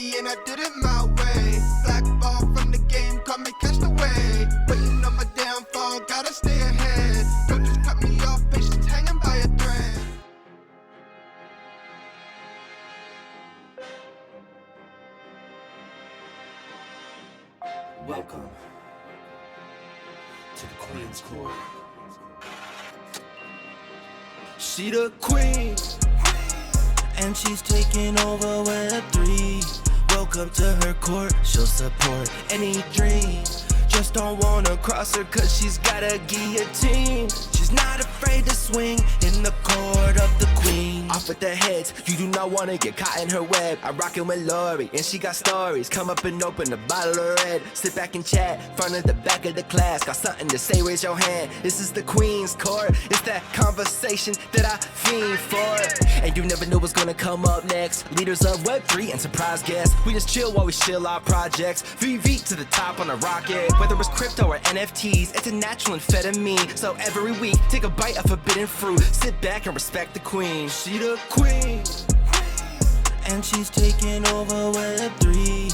money and I did it my way. Blackball from the game, caught me cast away. Waiting on my downfall, gotta stay ahead. Don't just cut me off, patience hanging by a thread. Welcome to the Queen's Court. She the queen, and she's taking over Web3. Welcome to her court, she'll support any dream. Just don't wanna cross her cause she's got a guillotine. She's not afraid to swing in the court of the queen. Off with the heads, you do not wanna get caught in her web. I rockin' with Lori, and she got stories. Come up and open a bottle of red. Sit back and chat, front of the back of the class. Got something to say, raise your hand. This is the Queen's Court. It's that conversation that I fiend for. And you never know what's gonna come up next. Leaders of Web3 and surprise guests. We just chill while we shill our projects. VeVe to the top on a rocket. Whether it's crypto or NFTs, it's a natural amphetamine. So every week, take a bite of forbidden fruit. Sit back and respect the queen. She the queen, and she's taking over Web3.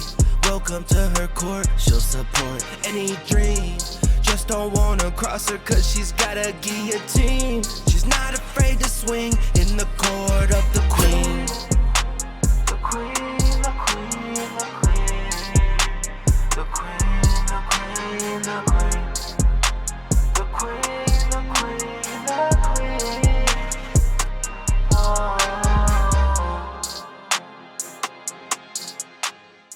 Welcome to her court, she'll support any dream. Just don't wanna cross her cause she's got a guillotine. She's not afraid to swing in the court of the queen. The queen, the queen, the queen. The queen, the queen, the queen. The queen, the queen, the queen. Oh.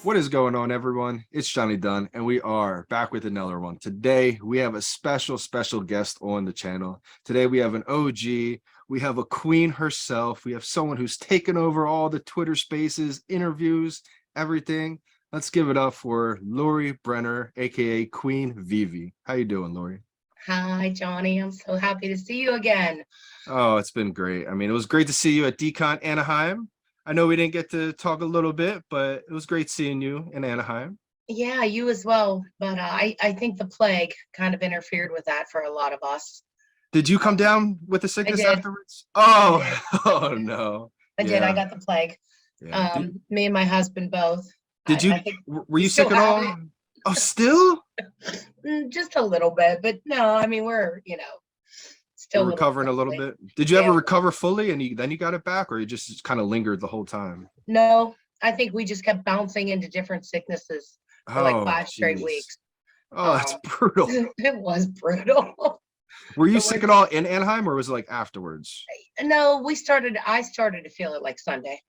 What is going on, everyone? It's Johnny Dunn, and we are back with another one. Today, we have a special guest on the channel. Today, we have an OG. We have a queen herself. We have someone who's taken over all the Twitter spaces, interviews, everything. Let's give it up for Lori Brenner, aka Queen VeVe. How you doing, Lori? Hi, Johnny. I'm so happy to see you again. Oh, it's been great. I mean, it was great to see you at DCon Anaheim. I know we didn't get to talk a little bit, but it was great seeing you in Anaheim. Yeah, you as well. But I think the plague kind of interfered with that for a lot of us. Did you come down with the sickness did. afterwards? Oh, oh no. I did. I got the plague. Yeah. Me and my husband both. Did you? Were you sick at all? Oh, still? Just a little bit, but no. I mean, we're still recovering a little bit. Did you ever recover fully and then you got it back, or you just kind of lingered the whole time? No, I think we just kept bouncing into different sicknesses for like 5 straight weeks. Oh, that's brutal. It was brutal. Were you sick at all in Anaheim, or was it like afterwards? No, I started to feel it like Sunday.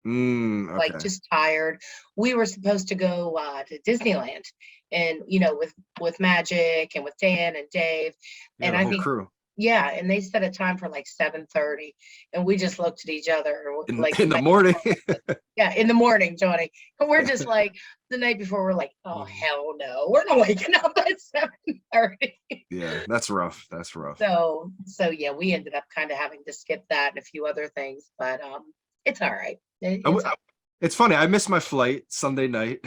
Okay. Like just tired. We were supposed to go to Disneyland, and with Magic and with Dan and Dave, and I think crew. Yeah, and they set a time for like 7:30, and we just looked at each other in the morning. Yeah, in the morning, Johnny. And we're just like, the night before, we're like, oh hell no, we're not waking up at 7:30. Yeah, that's rough. That's rough. So yeah, we ended up kind of having to skip that and a few other things, but it's all right. It's funny. I missed my flight Sunday night,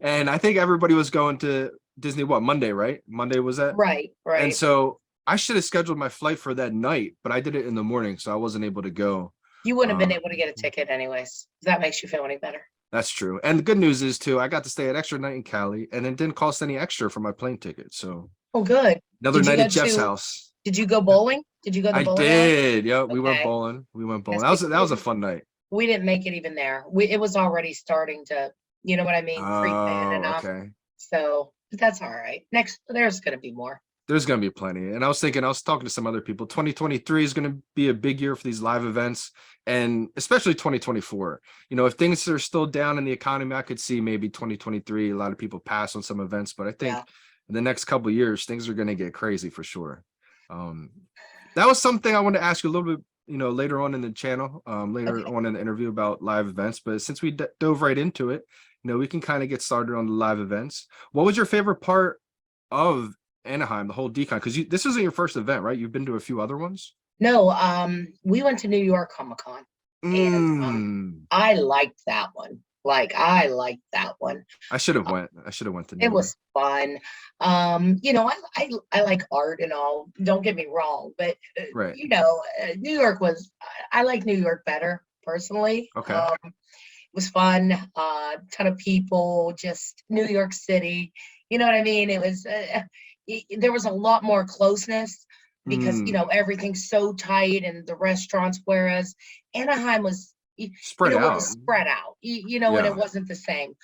and I think everybody was going to Disney. What, Monday, right? Monday was that? Right. And so I should have scheduled my flight for that night, but I did it in the morning, so I wasn't able to go. You wouldn't have been able to get a ticket anyways. If that makes you feel any better. That's true. And the good news is too, I got to stay an extra night in Cali, and it didn't cost any extra for my plane ticket. So good. Another night at Jeff's house. Did you go bowling? Did you go to bowling? I did. Yeah, we went bowling. That was a fun night. We didn't make it even there. It was already starting to, you know what I mean? Creep in and up. Okay. So that's all right. There's going to be more. There's going to be plenty. And I was talking to some other people, 2023 is going to be a big year for these live events, and especially 2024. If things are still down in the economy, I could see maybe 2023, a lot of people pass on some events, but I think in the next couple of years, things are going to get crazy for sure. That was something I wanted to ask you a little bit, later on in the channel, later on in the interview about live events. But since we dove right into it, we can kind of get started on the live events. What was your favorite part of Anaheim, the whole DCon? Because this isn't your first event, right? You've been to a few other ones. No, we went to New York Comic-Con, and I liked that one. I liked that one. I should have went to New York. It was fun. I like art and all. Don't get me wrong, but New York I like New York better personally. Okay. was fun. Ton of people, just New York City. You know what I mean? It was there was a lot more closeness because everything's so tight and the restaurants. Whereas Anaheim was, Spread it out. was spread out. And it wasn't the same.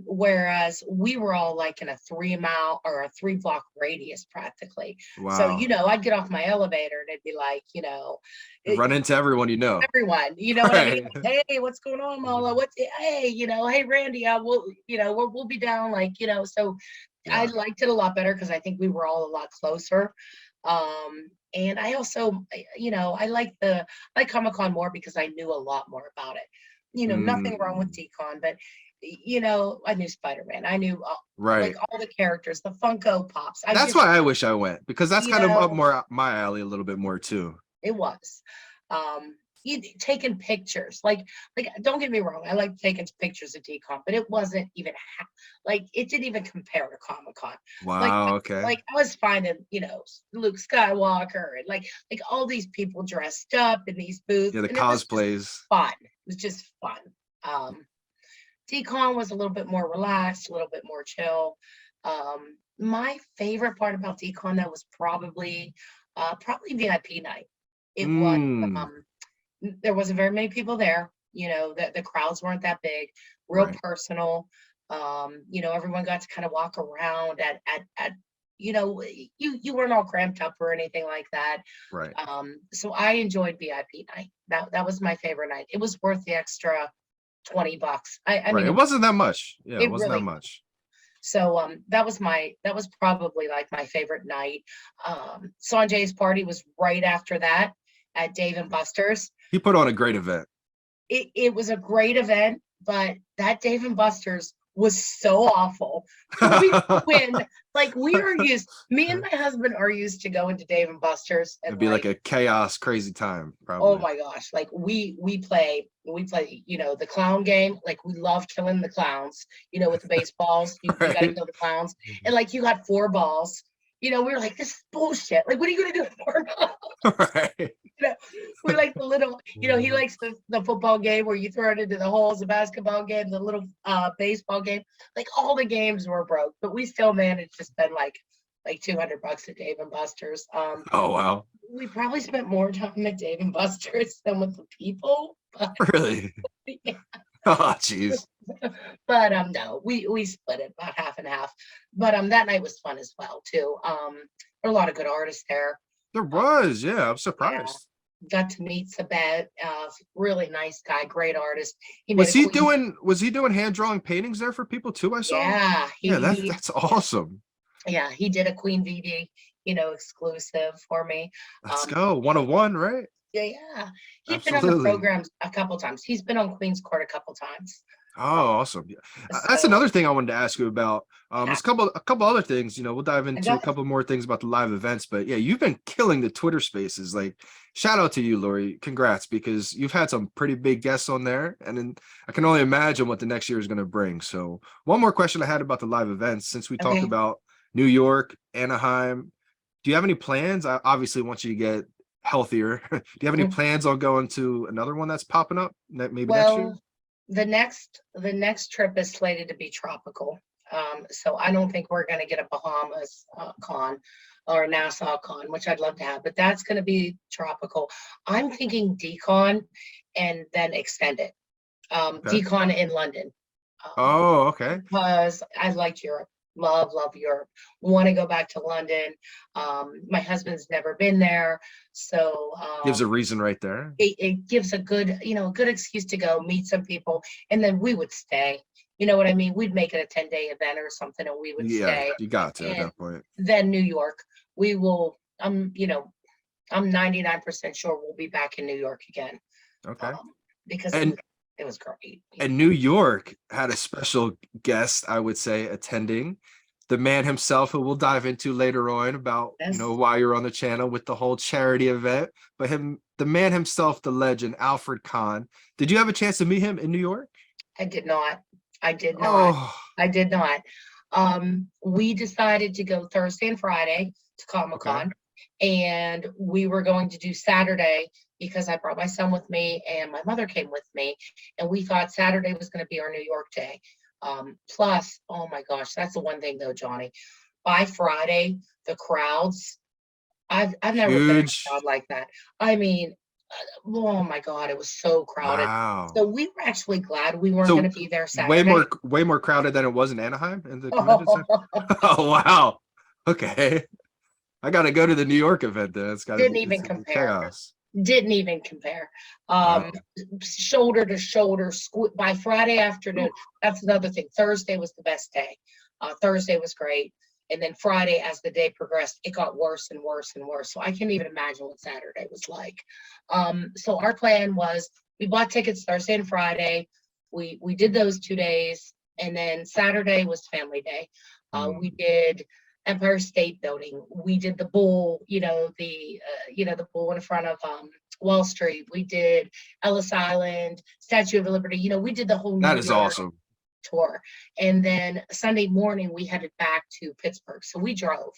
Whereas we were all like in a 3-mile or a 3-block radius practically. Wow. So, I'd get off my elevator and it'd be like, run into everyone, everyone, what I mean? Hey, what's going on, Mala? Hey, hey, Randy, we'll be down, so I liked it a lot better because I think we were all a lot closer. And I also, I like Comic-Con more because I knew a lot more about it. Nothing wrong with Decon, but I knew Spider-Man. I knew like all the characters, the Funko Pops. That's why I wish I went, because that's kind of up more my alley a little bit more too. It was. Taking pictures, like don't get me wrong, I like taking pictures of Decon, but it wasn't even it didn't even compare to Comic-Con. Wow. Okay. I was finding Luke Skywalker and like all these people dressed up in these booths. Yeah, the cosplays. Fun. It was just fun. Decon was a little bit more relaxed, a little bit more chill. My favorite part about Decon though was probably VIP night. It was there wasn't very many people there. The crowds weren't that big, real personal. Everyone got to kind of walk around at you weren't all cramped up or anything like that. Right. So I enjoyed VIP night. That was my favorite night. It was worth the extra $20. I mean, it wasn't that much. Yeah, it wasn't really, that much. So that was probably like my favorite night. Sanjay's party was right after that at Dave and Buster's. He put on a great event. It was a great event, but that Dave and Buster's was so awful. Me and my husband are used to going to Dave and Buster's. And it'd be like a chaos, crazy time, probably. Oh my gosh. Like we play, the clown game. Like we love killing the clowns, with the baseballs. You gotta kill the clowns. And you got 4 balls. We were like, this is bullshit. Like, what are you gonna do with 4 balls? Right. We like the little, he likes the football game where you throw it into the holes, the basketball game, the little baseball game. Like all the games were broke, but we still managed to spend like $200 at Dave and Buster's. Oh wow. We probably spent more time at Dave and Buster's than with the people. But, really? Yeah. Oh jeez. But no, we split it about half and half. But that night was fun as well too. There were a lot of good artists there. There was, yeah. I'm surprised. Yeah. Got to meet Sabet, really nice guy, great artist. Was he doing hand drawing paintings there for people too? I saw. Yeah, that's awesome. Yeah, he did a Queen VeVe, exclusive for me. Let's go 101, right? Yeah. He's been on the programs a couple times. He's been on Queen's Court a couple times. Oh, awesome. Yeah. That's another thing I wanted to ask you about. There's a couple other things, we'll dive into a couple more things about the live events, but yeah, you've been killing the Twitter spaces. Like, shout out to you, Lori. Congrats, because you've had some pretty big guests on there, and then I can only imagine what the next year is going to bring. So one more question I had about the live events, since we talked about New York, Anaheim, do you have any plans? Obviously, once you get healthier, do you have any plans on going to another one that's popping up maybe next year? The next trip is slated to be tropical. So I don't think we're going to get a Bahamas con or Nassau con, which I'd love to have, but that's going to be tropical. I'm thinking Decon and then extend it. Decon in London. Okay. Because I liked Europe. Love Europe. Want to go back to London. My husband's never been there, so gives a reason right there. It gives a good, good excuse to go meet some people, and then we would stay. You know what I mean? We'd make it a 10-day event or something, and we would stay. You got to at that point. Then New York, we will. I'm 99% sure we'll be back in New York again. Okay. Because it was great. And New York had a special guest, I would say, attending. The man himself, who we'll dive into later on about, why you're on the channel with the whole charity event. But the man himself, the legend, Alfred Kahn. Did you have a chance to meet him in New York? I did not. Oh. I did not. We decided to go Thursday and Friday to Comic-Con. And we were going to do Saturday because I brought my son with me and my mother came with me, and we thought Saturday was going to be our New York day. Plus, oh my gosh, that's the one thing though, Johnny. By Friday, the crowds, I've never been in a Huge. crowd like that. I mean, oh my God, it was so crowded. Wow. So we were actually glad we weren't So going to be there Saturday. way more crowded than it was in Anaheim in the convention center. Oh wow. Okay. I gotta go to the New York event then. It's gotta Didn't be even it's gonna be compare. chaos. Didn't even compare. Wow. Shoulder to shoulder. By Friday afternoon, that's another thing. Thursday was the best day. Thursday was great. And then Friday, as the day progressed, it got worse and worse and worse. So I can't even imagine what Saturday was like. So our plan was we bought tickets Thursday and Friday. We did those 2 days. And then Saturday was family day. We did Empire State Building. We did the bull, the bull in front of Wall Street. We did Ellis Island, Statue of Liberty. We did the whole That New is York awesome. tour. And then Sunday morning we headed back to Pittsburgh. So we drove.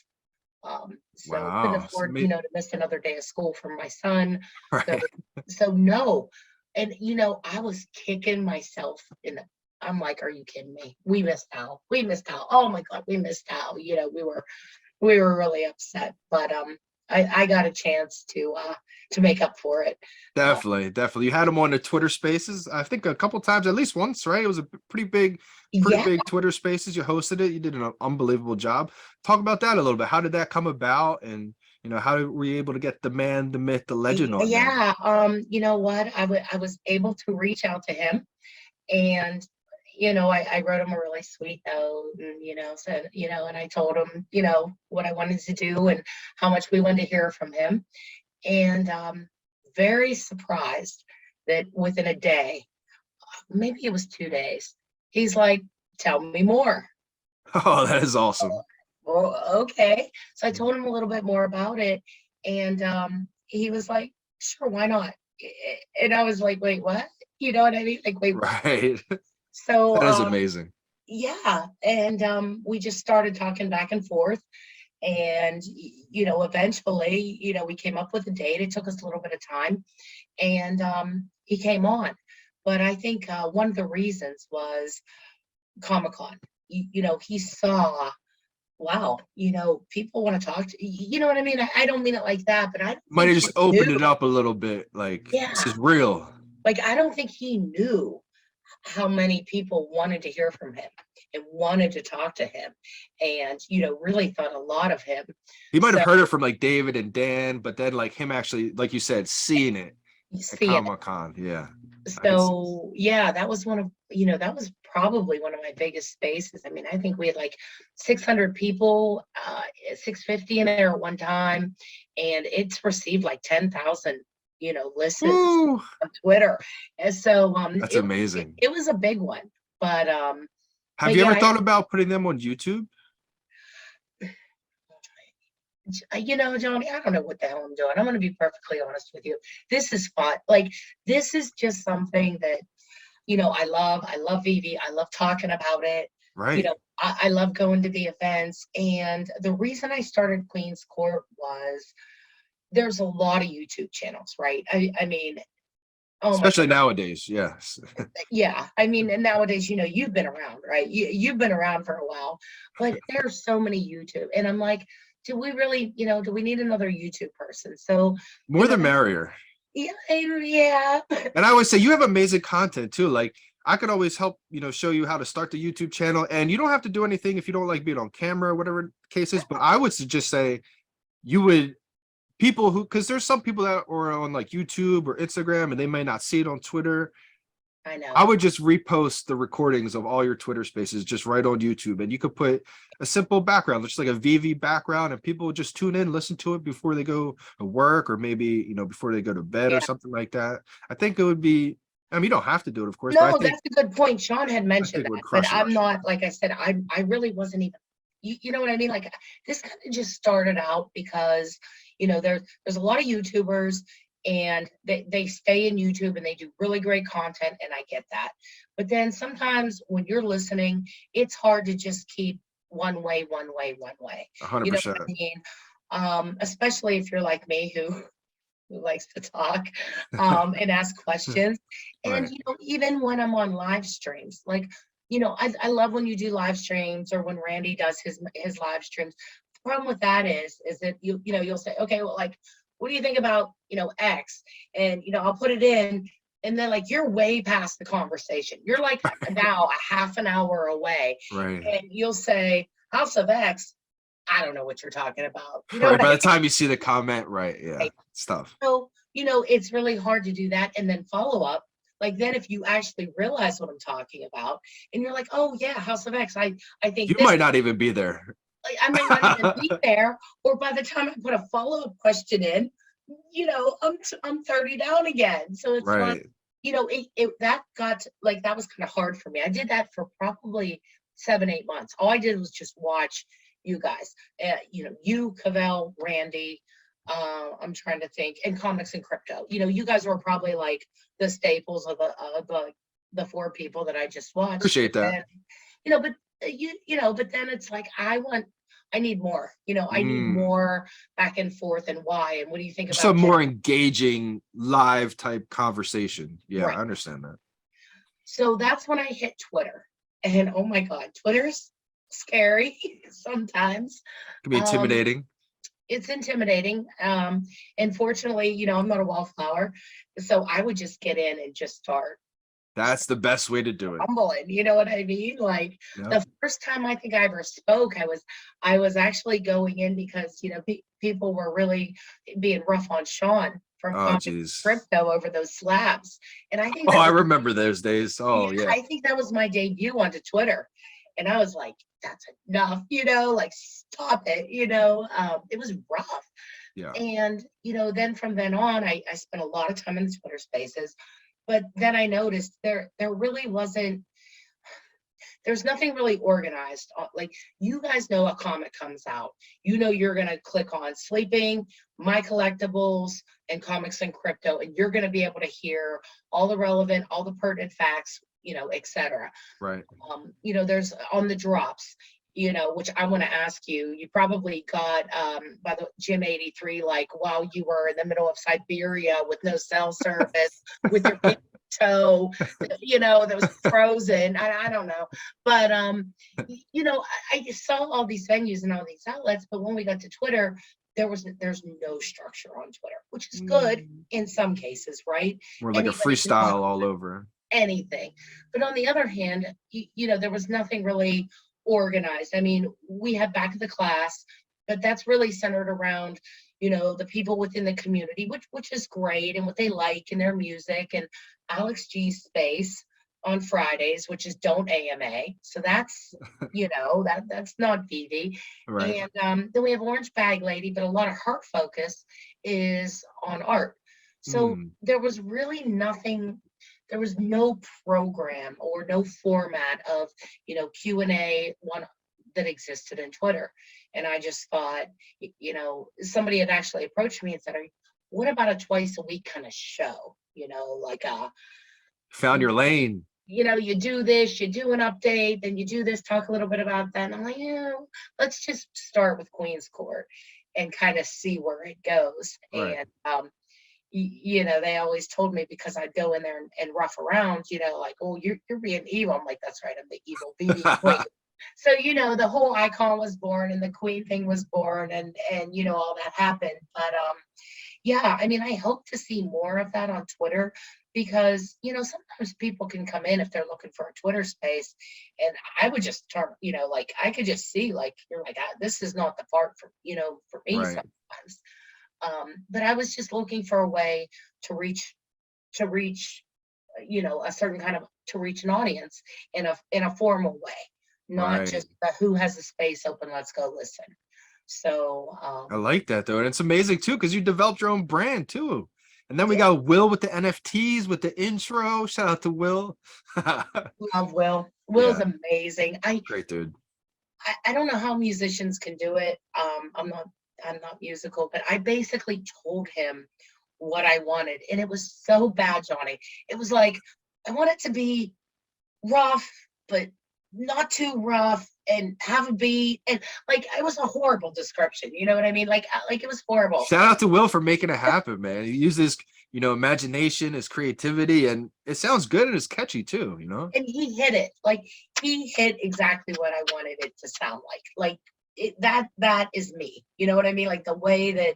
So couldn't Wow. afford, to miss another day of school for my son. Right. So no. And I was kicking myself I'm like, are you kidding me? We missed out. We missed out. Oh my God, we missed out. We were really upset. But I got a chance to make up for it. Definitely. You had him on the Twitter Spaces, I think a couple times, at least once, right? It was a pretty big Twitter Spaces. You hosted it. You did an unbelievable job. Talk about that a little bit. How did that come about? And how were you able to get the man, the myth, the legend on there? Yeah. You know what? I was able to reach out to him, and I wrote him a really sweet note, and said, and I told him, what I wanted to do and how much we wanted to hear from him. And very surprised that within a day, maybe it was 2 days, he's like, tell me more. Oh, that is awesome. Well, okay. So I told him a little bit more about it, and he was like, sure, why not? And I was like, wait, what? You know what I mean? Like, wait, right. So that is amazing. Yeah. And we just started talking back and forth. And, eventually, we came up with a date. It took us a little bit of time. And he came on. But I think one of the reasons was Comic-Con. He saw, wow, people want to talk to you know what I mean? I don't mean it like that, but I might have just opened it up a little bit. Like, this is real. Like, I don't think he knew how many people wanted to hear from him and wanted to talk to him, and really thought a lot of him. He might have heard it from like David and Dan, but then like him actually, like you said, seeing it at Comic-Con. Yeah. So yeah, that was that was probably one of my biggest spaces. I mean, I think we had like 600 people, 650 in there at one time, and it's received like 10,000 listens on Twitter. And so that's amazing. It was a big one. But have you ever thought about putting them on YouTube? Johnny, I don't know what the hell I'm doing. I'm going to be perfectly honest with you. This is fun. Like, this is just something that I love VeVe. I love talking about it. Right. I love going to the events. And the reason I started Queen's Court was there's a lot of YouTube channels, right? I mean, especially nowadays. Yes. Yeah. I mean, and nowadays, you've been around, right? You've been around for a while, but there's so many YouTube. And I'm like, do we really, do we need another YouTube person? So more the merrier. Yeah. Yeah. And I always say you have amazing content too. Like, I could always help, show you how to start the YouTube channel, and you don't have to do anything if you don't like being on camera or whatever the case is. But I would just say people who, because there's some people that are on like YouTube or Instagram and they may not see it on Twitter. I know. I would just repost the recordings of all your Twitter spaces just right on YouTube, and you could put a simple background, just like a VeVe background, and people would just tune in, listen to it before they go to work, or maybe before they go to bed or something like that. I think it would be. I mean, you don't have to do it, of course. No, but I think, that's a good point. Sean had mentioned that, but I'm not, like I said, I really wasn't even. You know what I mean? Like, this kind of just started out because there's a lot of YouTubers, and they stay in YouTube and they do really great content, and I get that. But then sometimes when you're listening, it's hard to just keep one way. 100%. You know what I mean? Especially if you're like me, who who likes to talk and ask questions. And, Right. even when I'm on live streams, like, I love when you do live streams or when Randy does his live streams. The problem with that is that you'll say, okay, well, like, what do you think about, X? And, I'll put it in. And then, like, you're way past the conversation. You're like now a half an hour away. Right. And you'll say, House of X, I don't know what you're talking about. You know Right. what By I the time you see the comment, right. Yeah. Right. Stuff. So, it's really hard to do that and then follow up. Like then if you actually realize what I'm talking about and you're like, oh yeah, House of X, I think You this, might not even be there. like, I might not even be there. Or by the time I put a follow-up question in, I'm 30 down again. So it's like, Right. that got like that was kind of hard for me. I did that for probably 7-8 months. All I did was just watch you guys, you, Cavell, Randy, I'm trying to think, and Comics and Crypto. You guys were probably like the staples of the 4 people that I just watched. Appreciate that. And, but then it's like I need more. I need Mm. more back and forth and why. And what do you think about Some more engaging live type conversation. Yeah, Right. I understand that. So that's when I hit Twitter. And oh my God, Twitter's scary sometimes. It can be intimidating. It's intimidating. And fortunately, I'm not a wallflower. So I would just get in and just start That's the best way to do it. rumbling. You know what I mean? Like Yeah. the first time I think I ever spoke, I was actually going in because, people were really being rough on Sean from Oh, Comics geez. Crypto over those slabs. And I think Oh, that I was- remember those days. Oh, yeah. I think that was my debut onto Twitter. And I was like, that's enough, like stop it, it was rough. Yeah. And, then from then on, I spent a lot of time in the Twitter spaces, but then I noticed there really wasn't, there's nothing really organized. Like you guys know a comic comes out, you're going to click on Sleeping, My Collectibles, and Comics and Crypto, and you're going to be able to hear all the relevant, all the pertinent facts, etc. Right. There's on the drops, which I want to ask you, you probably got by the Gym 83, like while you were in the middle of Siberia with no cell service, with your big toe, that was frozen. I don't know. But, I saw all these venues and all these outlets, but when we got to Twitter, there's no structure on Twitter, which is good in some cases, right? We're like a Anybody can freestyle talk all over. anything. But on the other hand, there was nothing really organized. I mean, we had Back of the Class, but that's really centered around, the people within the community, which is great and what they like and their music, and Alex G's space on Fridays, which is Don't AMA. So that's, that's not VeVe. Right. And then we have Orange Bag Lady, but a lot of her focus is on art. So there was really nothing, there was no program or no format of, Q&A one that existed in Twitter. And I just thought, somebody had actually approached me and said, what about a twice a week kind of show? Like Found your lane. you do this, you do an update, then you do this, talk a little bit about that. And I'm like, let's just start with Queen's Court and kind of see where it goes. Right. And, they always told me, because I'd go in there and rough around, like, oh, you're being evil. I'm like, that's right, I'm the evil VeVe queen. So, the whole icon was born and the queen thing was born and all that happened. But yeah, I mean, I hope to see more of that on Twitter because, sometimes people can come in if they're looking for a Twitter space, and I would just start, like, I could just see, like, you're like, this is not the part for me Right. sometimes. But I was just looking for a way to reach, a certain kind of, to reach an audience in a formal way, not Right. just who has the space open, let's go listen. So, I like that though. And it's amazing too, because you developed your own brand too. And then we got Will with the NFTs, with the intro. Shout out to Will. love Will. Will's Yeah. amazing. Great dude. I don't know how musicians can do it. I'm not musical, but I basically told him what I wanted, and it was so bad, Johnny. It was like, I want it to be rough, but not too rough and have a beat, and like it was a horrible description, you know what I mean? Like it was horrible. Shout out to Will for making it happen, man. He uses, imagination, his creativity, and it sounds good and it's catchy too, And he hit it. Like he hit exactly what I wanted it to sound like. Like that is me. You know what I mean? Like the way that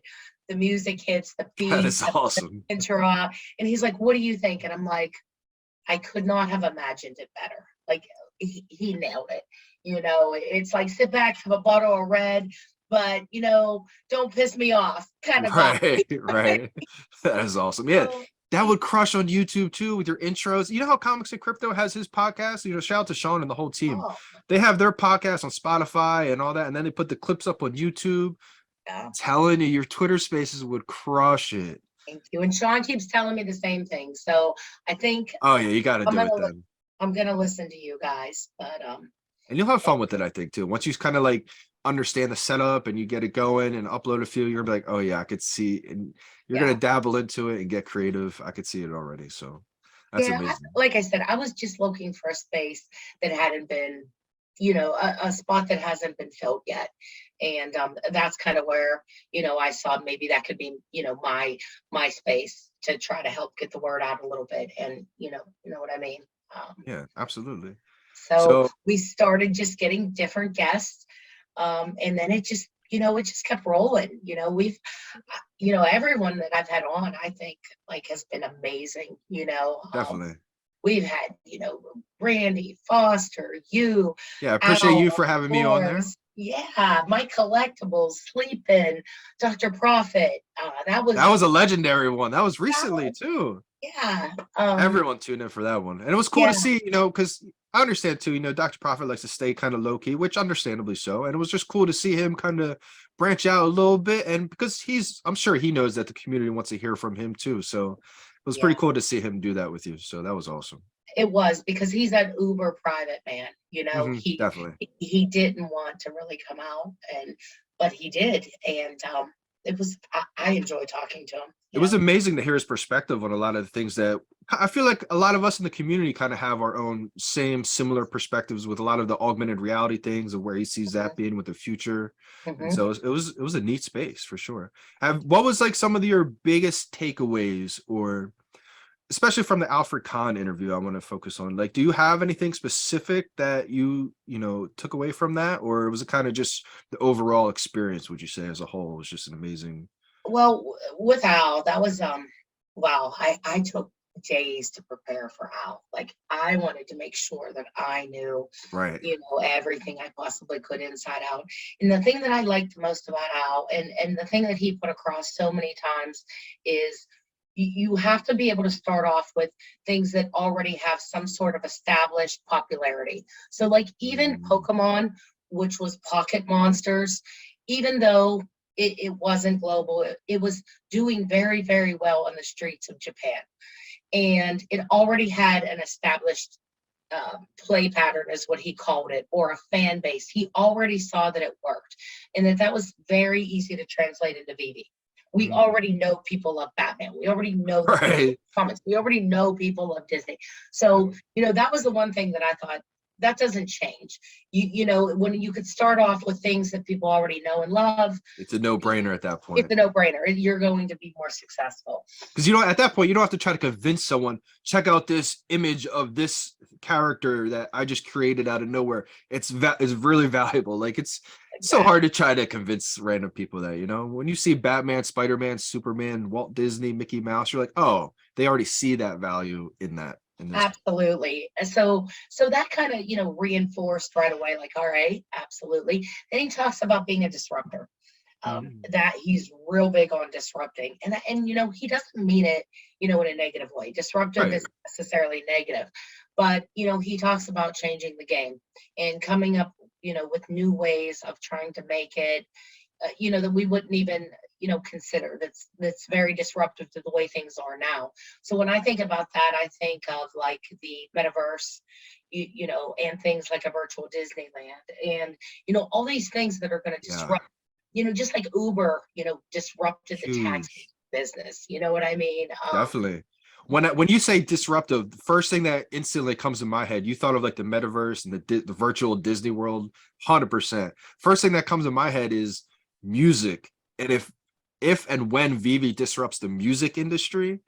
the music hits, the beat, That is the awesome. intro, and he's like, "What do you think?" And I'm like, I could not have imagined it better. Like he nailed it. It's like sit back, have a bottle of red, but don't piss me off kind of vibe. Right. That is awesome. Yeah. So, That would crush on YouTube too with your intros. You know how Comics and Crypto has his podcast? Shout out to Sean and the whole team. oh, They have their podcast on Spotify and all that, and then they put the clips up on YouTube. yeah. I'm telling you, your Twitter spaces would crush it. Thank you. And Sean keeps telling me the same thing. So I think Oh yeah, you got to do it then. I'm gonna listen to you guys. But And you'll have fun with it, I think, too. Once you kind of like understand the setup and you get it going and upload a few, you're gonna be like, oh yeah, I could see, and you're gonna dabble into it and get creative. I could see it already. So that's amazing. Like I said, I was just looking for a space that hadn't been, a spot that hasn't been filled yet. And that's kind of where, I saw maybe that could be, my space to try to help get the word out a little bit. And you know what I mean? Yeah, absolutely. So we started just getting different guests. And then it just kept rolling. We've, everyone that I've had on, I think like has been amazing, Definitely. We've had, Randy, Foster, you. Yeah, I appreciate Al, you for having me on there. Yeah, my collectibles, Sleeping, Dr. Prophet. That was a legendary one. That was recently too. Yeah. Everyone tuned in for that one. And it was cool to see, because I understand too, Dr. Prophet likes to stay kind of low key, which understandably so. And it was just cool to see him kind of branch out a little bit. And because I'm sure he knows that the community wants to hear from him too. So it was pretty cool to see him do that with you. So that was awesome. It was, because he's an uber private man, he definitely. He didn't want to really come out, but he did. And it was, I enjoyed talking to him. It was amazing to hear his perspective on a lot of the things that I feel like a lot of us in the community kind of have our own similar perspectives with a lot of the augmented reality things of where he sees that being with the future. And so it was a neat space for sure. What was like some of your biggest takeaways, or especially from the Alfred Kahn interview, I want to focus on, like, do you have anything specific that you took away from that, or was it kind of just the overall experience, would you say as a whole was just an amazing? Well, with Al, that was wow, I took days to prepare for Al. Like I wanted to make sure that I knew everything I possibly could inside out. And the thing that I liked most about Al, and the thing that he put across so many times, is you have to be able to start off with things that already have some sort of established popularity. So like even Pokemon, which was Pocket Monsters, even though it wasn't global, it was doing very, very well in the streets of Japan. And it already had an established play pattern, is what he called it, or a fan base. He already saw that it worked, and that was very easy to translate into VeVe. We already know people love Batman. We already know comics. We already know people love Disney. So, that was the one thing that I thought, that doesn't change. When you could start off with things that people already know and love, it's a no-brainer at that point. It's a no-brainer. You're going to be more successful. Because at that point, you don't have to try to convince someone, check out this image of this character that I just created out of nowhere. It's really valuable. Like it's so hard to try to convince random people that, when you see Batman, Spider-Man, Superman, Walt Disney, Mickey Mouse, you're like, oh, they already see that value in that. Absolutely. So that kind of, reinforced right away, like, all right, absolutely. Then he talks about being a disruptor, that he's real big on disrupting. And he doesn't mean it, in a negative way. Disruptive isn't necessarily negative, but, he talks about changing the game and coming up, with new ways of trying to make it, that we wouldn't even, consider. That's very disruptive to the way things are now. So when I think about that, I think of like the metaverse, and things like a virtual Disneyland, and all these things that are going to disrupt, just like Uber, disrupted the taxi business. You know what I mean? Definitely. when you say disruptive, the first thing that instantly comes to my head, you thought of like the metaverse and the virtual Disney World, 100%. First thing that comes to my head is music. And if and when VeVe disrupts the music industry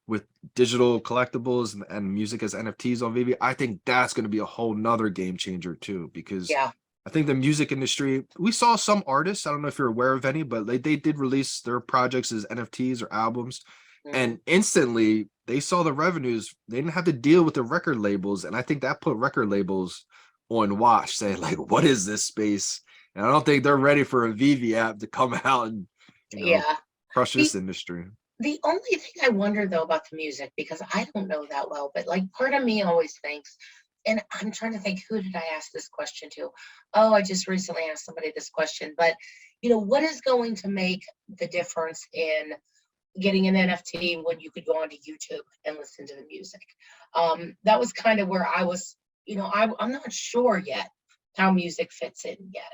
with digital collectibles and music as NFTs on VeVe, I think that's going to be a whole nother game changer too, because Yeah. I think the music industry, we saw some artists, I don't know if you're aware of any, but they did release their projects as NFTs or albums. And instantly they saw the revenues. They didn't have to deal with the record labels. And I think that put record labels on watch, saying like, what is this space? And I don't think they're ready for a VeVe app to come out and, Yeah. crush this industry. The only thing I wonder though about the music, because I don't know that well, but like part of me always thinks, and I'm trying to think, who did I ask this question to? Oh, I just recently asked somebody this question, but what is going to make the difference in getting an NFT when you could go onto YouTube and listen to the music? That was kind of where I was, I'm not sure yet how music fits in yet.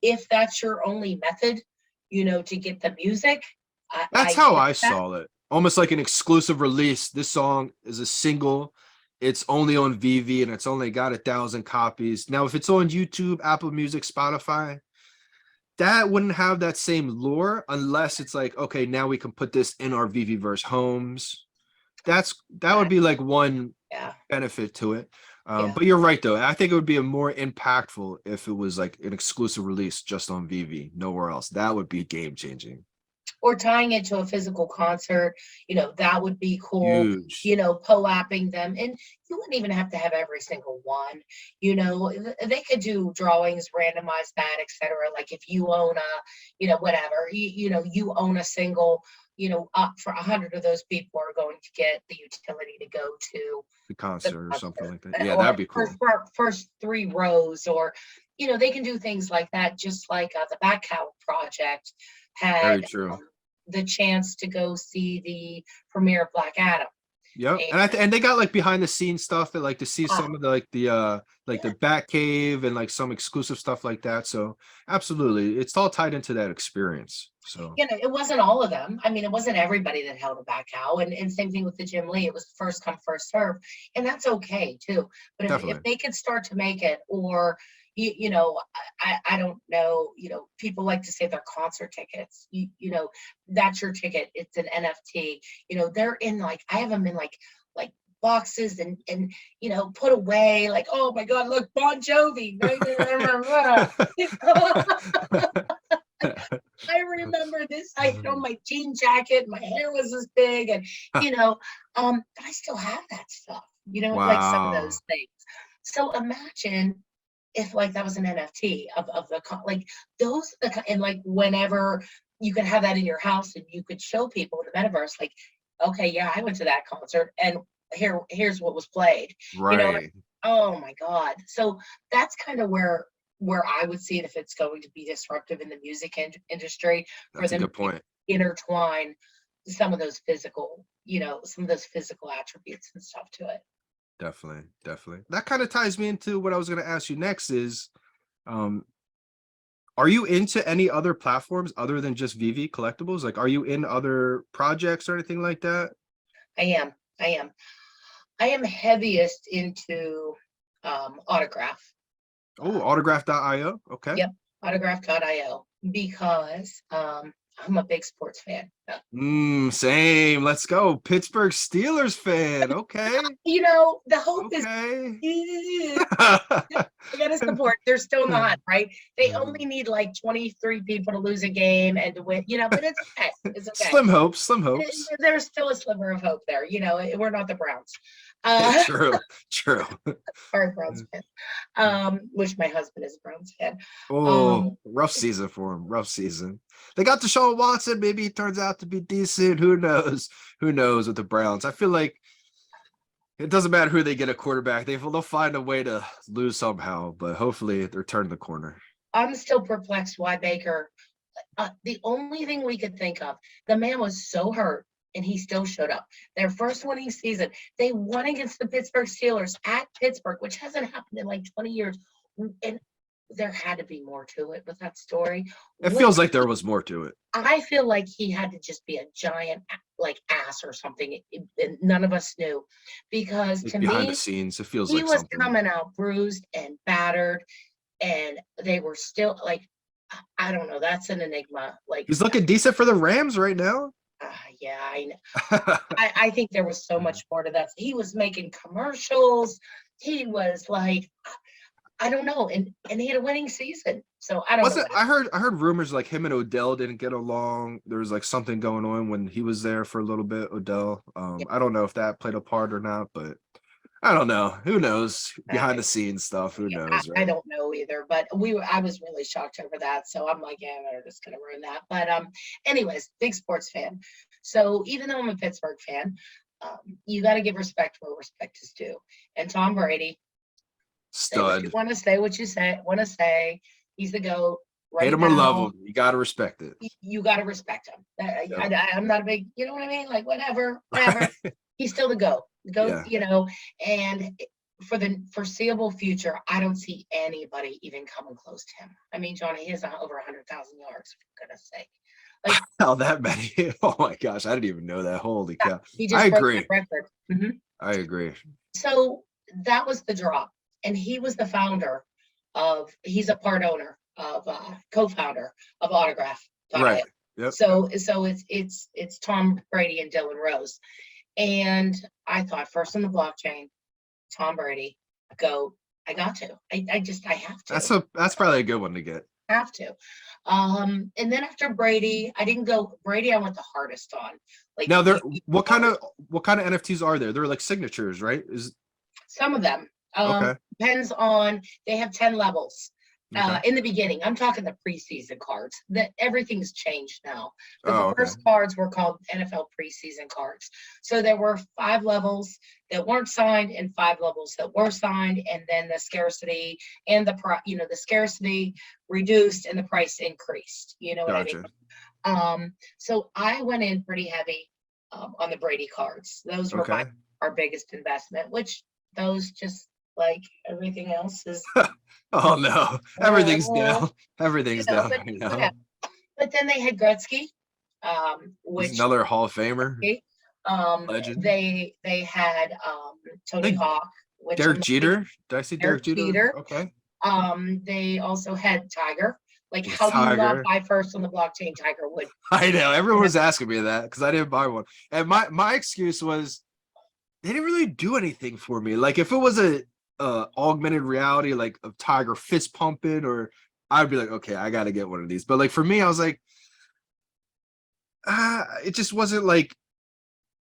If that's your only method, to get the music, That's how I saw it. Almost like an exclusive release. This song is a single. It's only on VeVe and it's only got 1,000 copies. Now, if it's on YouTube, Apple Music, Spotify, that wouldn't have that same lure unless it's like, okay, now we can put this in our VeVeverse homes. That would be like one benefit to it. But you're right though. I think it would be a more impactful if it was like an exclusive release just on VeVe, nowhere else. That would be game changing. Or tying it to a physical concert, that would be cool. Huge. POApping them, and you wouldn't even have to have every single one. They could do drawings, randomize that, etc. Like if you own a, whatever, you own a single, up for 100 of those people are going to get the utility to go to the concert or something like that. Yeah, that'd be cool. First 3 rows, or they can do things like that, just like the Back Cow project had the chance to go see the premiere of Black Adam. Yep. And they got like behind the scenes stuff, and like to see some of the the Bat Cave and like some exclusive stuff like that. So absolutely, it's all tied into that experience. So it wasn't all of them. I mean, it wasn't everybody that held a Back Cow, and same thing with the Jim Lee. It was first come, first serve, and that's okay too. But if they could start to make it, or I don't know, people like to say they're concert tickets, that's your ticket. It's an NFT, they're in like, I have them in like boxes and put away, like, oh my God, look, Bon Jovi. I remember this. I had on my jean jacket, my hair was this big, and but I still have that stuff, like some of those things. So imagine if like that was an NFT of the like those, and like whenever you could have that in your house and you could show people in the metaverse, like, okay, yeah, I went to that concert and here's what was played. Right. Oh my God. So that's kind of where I would see it if it's going to be disruptive in the music industry. That's a good point. Intertwine some of those physical, attributes and stuff to it. Definitely. That kind of ties me into what I was going to ask you next is, are you into any other platforms other than just VeVe collectibles? Like, are you in other projects or anything like that? I am heaviest into Autograph. Oh, autograph.io. Okay. Yep. Autograph.io, because I'm a big sports fan. Same. Let's go. Pittsburgh Steelers fan. Okay. The hope is I gotta support. They're still not, right? They only need like 23 people to lose a game and to win, but it's okay. It's okay. Slim hopes. There's still a sliver of hope there. We're not the Browns. True. Or a Browns fan. Which my husband is a Browns fan. Rough season for him. Rough season. They got Deshaun Watson. Maybe he turns out to be decent. Who knows? With the Browns? I feel like it doesn't matter who they get a quarterback. They'll find a way to lose somehow, but hopefully they're turning the corner. I'm still perplexed why Baker. The only thing we could think of, the man was so hurt and he still showed up. Their first winning season, they won against the Pittsburgh Steelers at Pittsburgh, which hasn't happened in like 20 years. And there had to be more to it with that story. It What feels like there was more to it. I feel like he had to just be a giant like ass or something, and none of us knew, because Like to behind the me, scenes, it feels he like was something. coming out bruised and battered, and they were still like, I don't know. That's an enigma. Like, He's looking decent for the Rams right now. yeah, I know. I think there was so much more to that. He was making commercials. He was like, I don't know, and he had a winning season. So I don't know. Wasn't I heard rumors like him and Odell didn't get along. There was like something going on when he was there for a little bit, Odell. I don't know if that played a part or not, but I don't know. Who knows? Behind the scenes stuff. Who knows, I right? don't know either, but I was really shocked over that. So I'm like, yeah, they're just gonna ruin that. But anyways, big sports fan. So even though I'm a Pittsburgh fan, you got to give respect where respect is due. And Tom Brady, say what you Stud. want to say, what you say, want to say. He's the GOAT. Right Hate him or love now, him. You gotta respect it. you got to respect him. I'm not a big, you know what I mean? Like whatever. He's still the GOAT. Yeah. You know, and for the foreseeable future, I don't see anybody even coming close to him. I mean, Johnny, he has over 100,000 yards, for goodness sake. Like, Oh, that many. Oh my gosh, I didn't even know that. Holy cow. he just I broke agree. that record. Mhm. I agree. So that was the drop, and he was the founder he's a part owner of co-founder of Autograph. Right. Yep. So it's Tom Brady and Dylan Rose, and I thought first on the blockchain, Tom Brady, GOAT. I got to. I have to. That's probably a good one to get. Have to. And then after Brady, I didn't go Brady. I went the hardest on. Like Now there, what kind of NFTs are there? They're like signatures, right? Is some of them. Okay. Depends on. They have 10 levels. Okay. In the beginning, I'm talking the preseason cards. That everything's changed now. But Oh, the okay. first cards were called NFL preseason cards. So there were 5 levels that weren't signed and 5 levels that were signed, and then the scarcity and the the scarcity reduced and the price increased. You know what Gotcha. I mean? So I went in pretty heavy on the Brady cards. Those were Okay. our biggest investment, which those just like everything else is. Oh no, everything's Well, down. Everything's you know, down but, right now. whatever. But then they had Gretzky, He's which another Hall of Famer. Legend. they had Tony Think Hawk, which Derek I'm like, Jeter. Did I see Derek Derek Jeter? Jeter. Okay. They also had Tiger. Like, Yes, how do you not Tiger. buy first on the blockchain Tiger Wood? I know. Everyone was asking me that because I didn't buy one. And my excuse was they didn't really do anything for me. Like if it was a augmented reality, like of Tiger fist pumping, or I'd be like, okay, I got to get one of these. But like for me, I was like, it just wasn't like,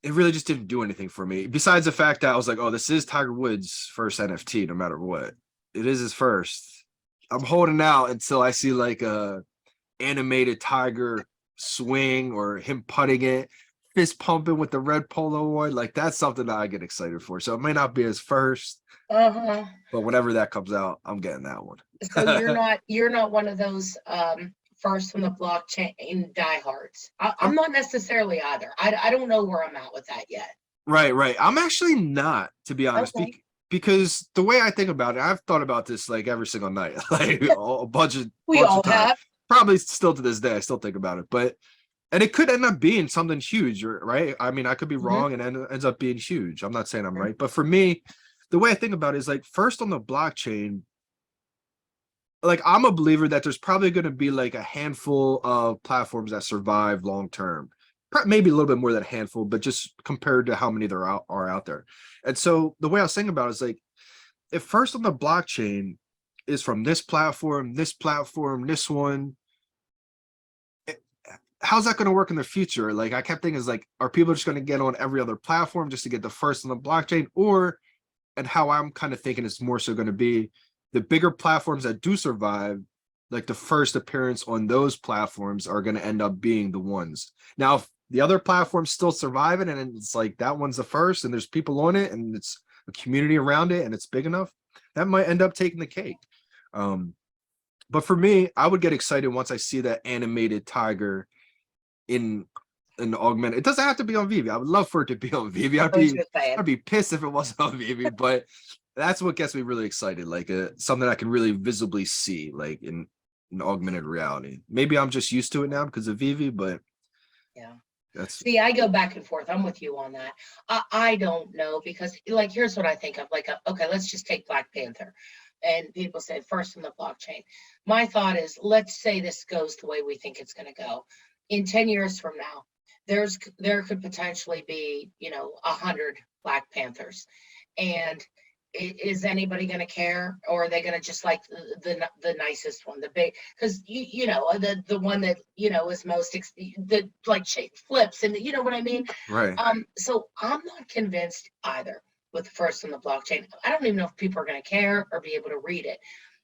it really just didn't do anything for me. Besides the fact that I was like, oh, this is Tiger Woods' first NFT, no matter what. It is his first. I'm holding out until I see like a animated Tiger swing or him putting it, fist pumping with the red Polaroid. Like that's something that I get excited for. So it may not be his first, but whenever that comes out, I'm getting that one. So you're not one of those first from the blockchain diehards. I'm not necessarily either. I don't know where I'm at with that yet. Right. I'm actually not, to be honest, Okay. because the way I think about it, I've thought about this like every single night, like a bunch of We bunch all of times. have. Probably still to this day, I still think about it, and it could end up being something huge, right? I mean, I could be wrong and it ends up being huge. I'm not saying I'm right, but for me, the way I think about it is like first on the blockchain, like I'm a believer that there's probably going to be like a handful of platforms that survive long term, maybe a little bit more than a handful, but just compared to how many there are out there. And so the way I was thinking about it is like, if first on the blockchain is from this platform, this one, how's that going to work in the future? Like I kept thinking is like, are people just going to get on every other platform just to get the first on the blockchain? Or, and how I'm kind of thinking it's more so going to be the bigger platforms that do survive, like the first appearance on those platforms are going to end up being the ones. Now, if the other platforms still surviving and it's like that one's the first and there's people on it and it's a community around it and it's big enough, that might end up taking the cake. But for me, I would get excited once I see that animated Tiger in augmented. It doesn't have to be on VeVe. I would love for it to be on VeVe. I'd be pissed if it wasn't on VeVe, but that's what gets me really excited. Like something I can really visibly see, like in augmented reality. Maybe I'm just used to it now because of VeVe, but Yeah. that's See, I go back and forth. I'm with you on that. I don't know because, like, here's what I think of. Like, okay, let's just take Black Panther, and people say first in the blockchain. My thought is, let's say this goes the way we think it's going to go. In 10 years from now, there could potentially be, 100 Black Panthers, and is anybody going to care, or are they going to just like the nicest one, the big, because the one that is most the like shape flips, and you know what I mean. right. So I'm not convinced either with first on the blockchain. I don't even know if people are going to care or be able to read it.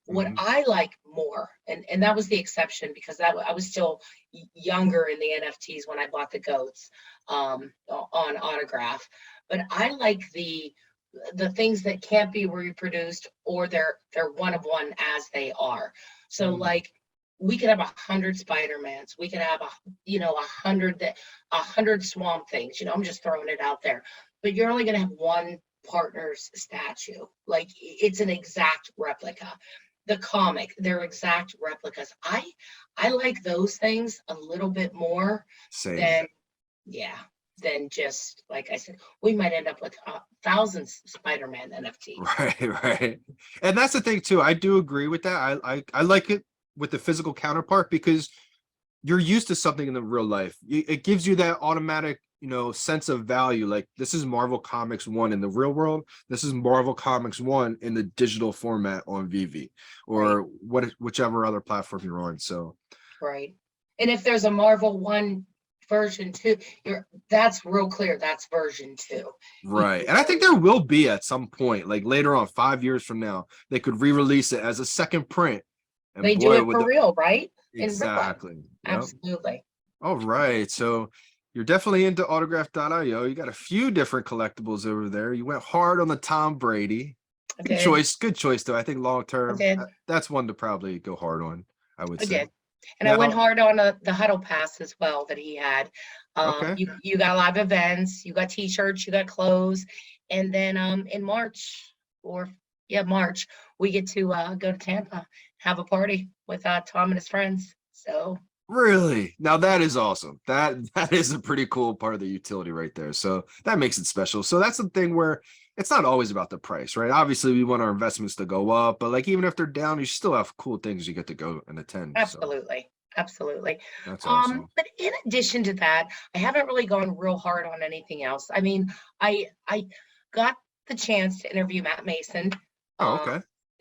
What Mhm. I like more, and that was the exception because I was still younger in the NFTs when I bought the goats on autograph, but I like the things that can't be reproduced, or they're one of one as they are. So like we could have 100 Spider-Mans, we could have 100 Swamp Things. I'm just throwing it out there, but you're only going to have one partner's statue. Like it's an exact replica. The comic, they're exact replicas. I like those things a little bit more Same. than just, like I said, we might end up with thousands Spider-Man NFTs. Right. And that's the thing too. I do agree with that. I like it with the physical counterpart because you're used to something in the real life. It gives you that automatic, sense of value. Like this is Marvel Comics 1 in the real world. This is Marvel Comics 1 in the digital format on VeVe or whichever other platform you're on. So right. And if there's a Marvel 1 version 2, that's real clear. That's version 2. Right. And I think there will be at some point, like later on, 5 years from now, they could re-release it as a second print. And they do it for real, right? Exactly. Yep. Absolutely. All right. So you're definitely into autograph.io. You got a few different collectibles over there. You went hard on the Tom Brady. Good choice though. I think long term, that's one to probably go hard on, I would say. And I went hard on the Huddle Pass as well that he had. Okay. You got live events, you got t-shirts, you got clothes, and then in March, we get to go to Tampa, have a party with Tom and his friends. So really, now that is awesome. That is a pretty cool part of the utility right there. So that makes it special. So that's the thing where it's not always about the price, right? Obviously, we want our investments to go up, but like even if they're down, you still have cool things you get to go and attend. Absolutely. So Absolutely. that's awesome. But in addition to that, I haven't really gone real hard on anything else. I mean, I got the chance to interview Matt Mason Okay.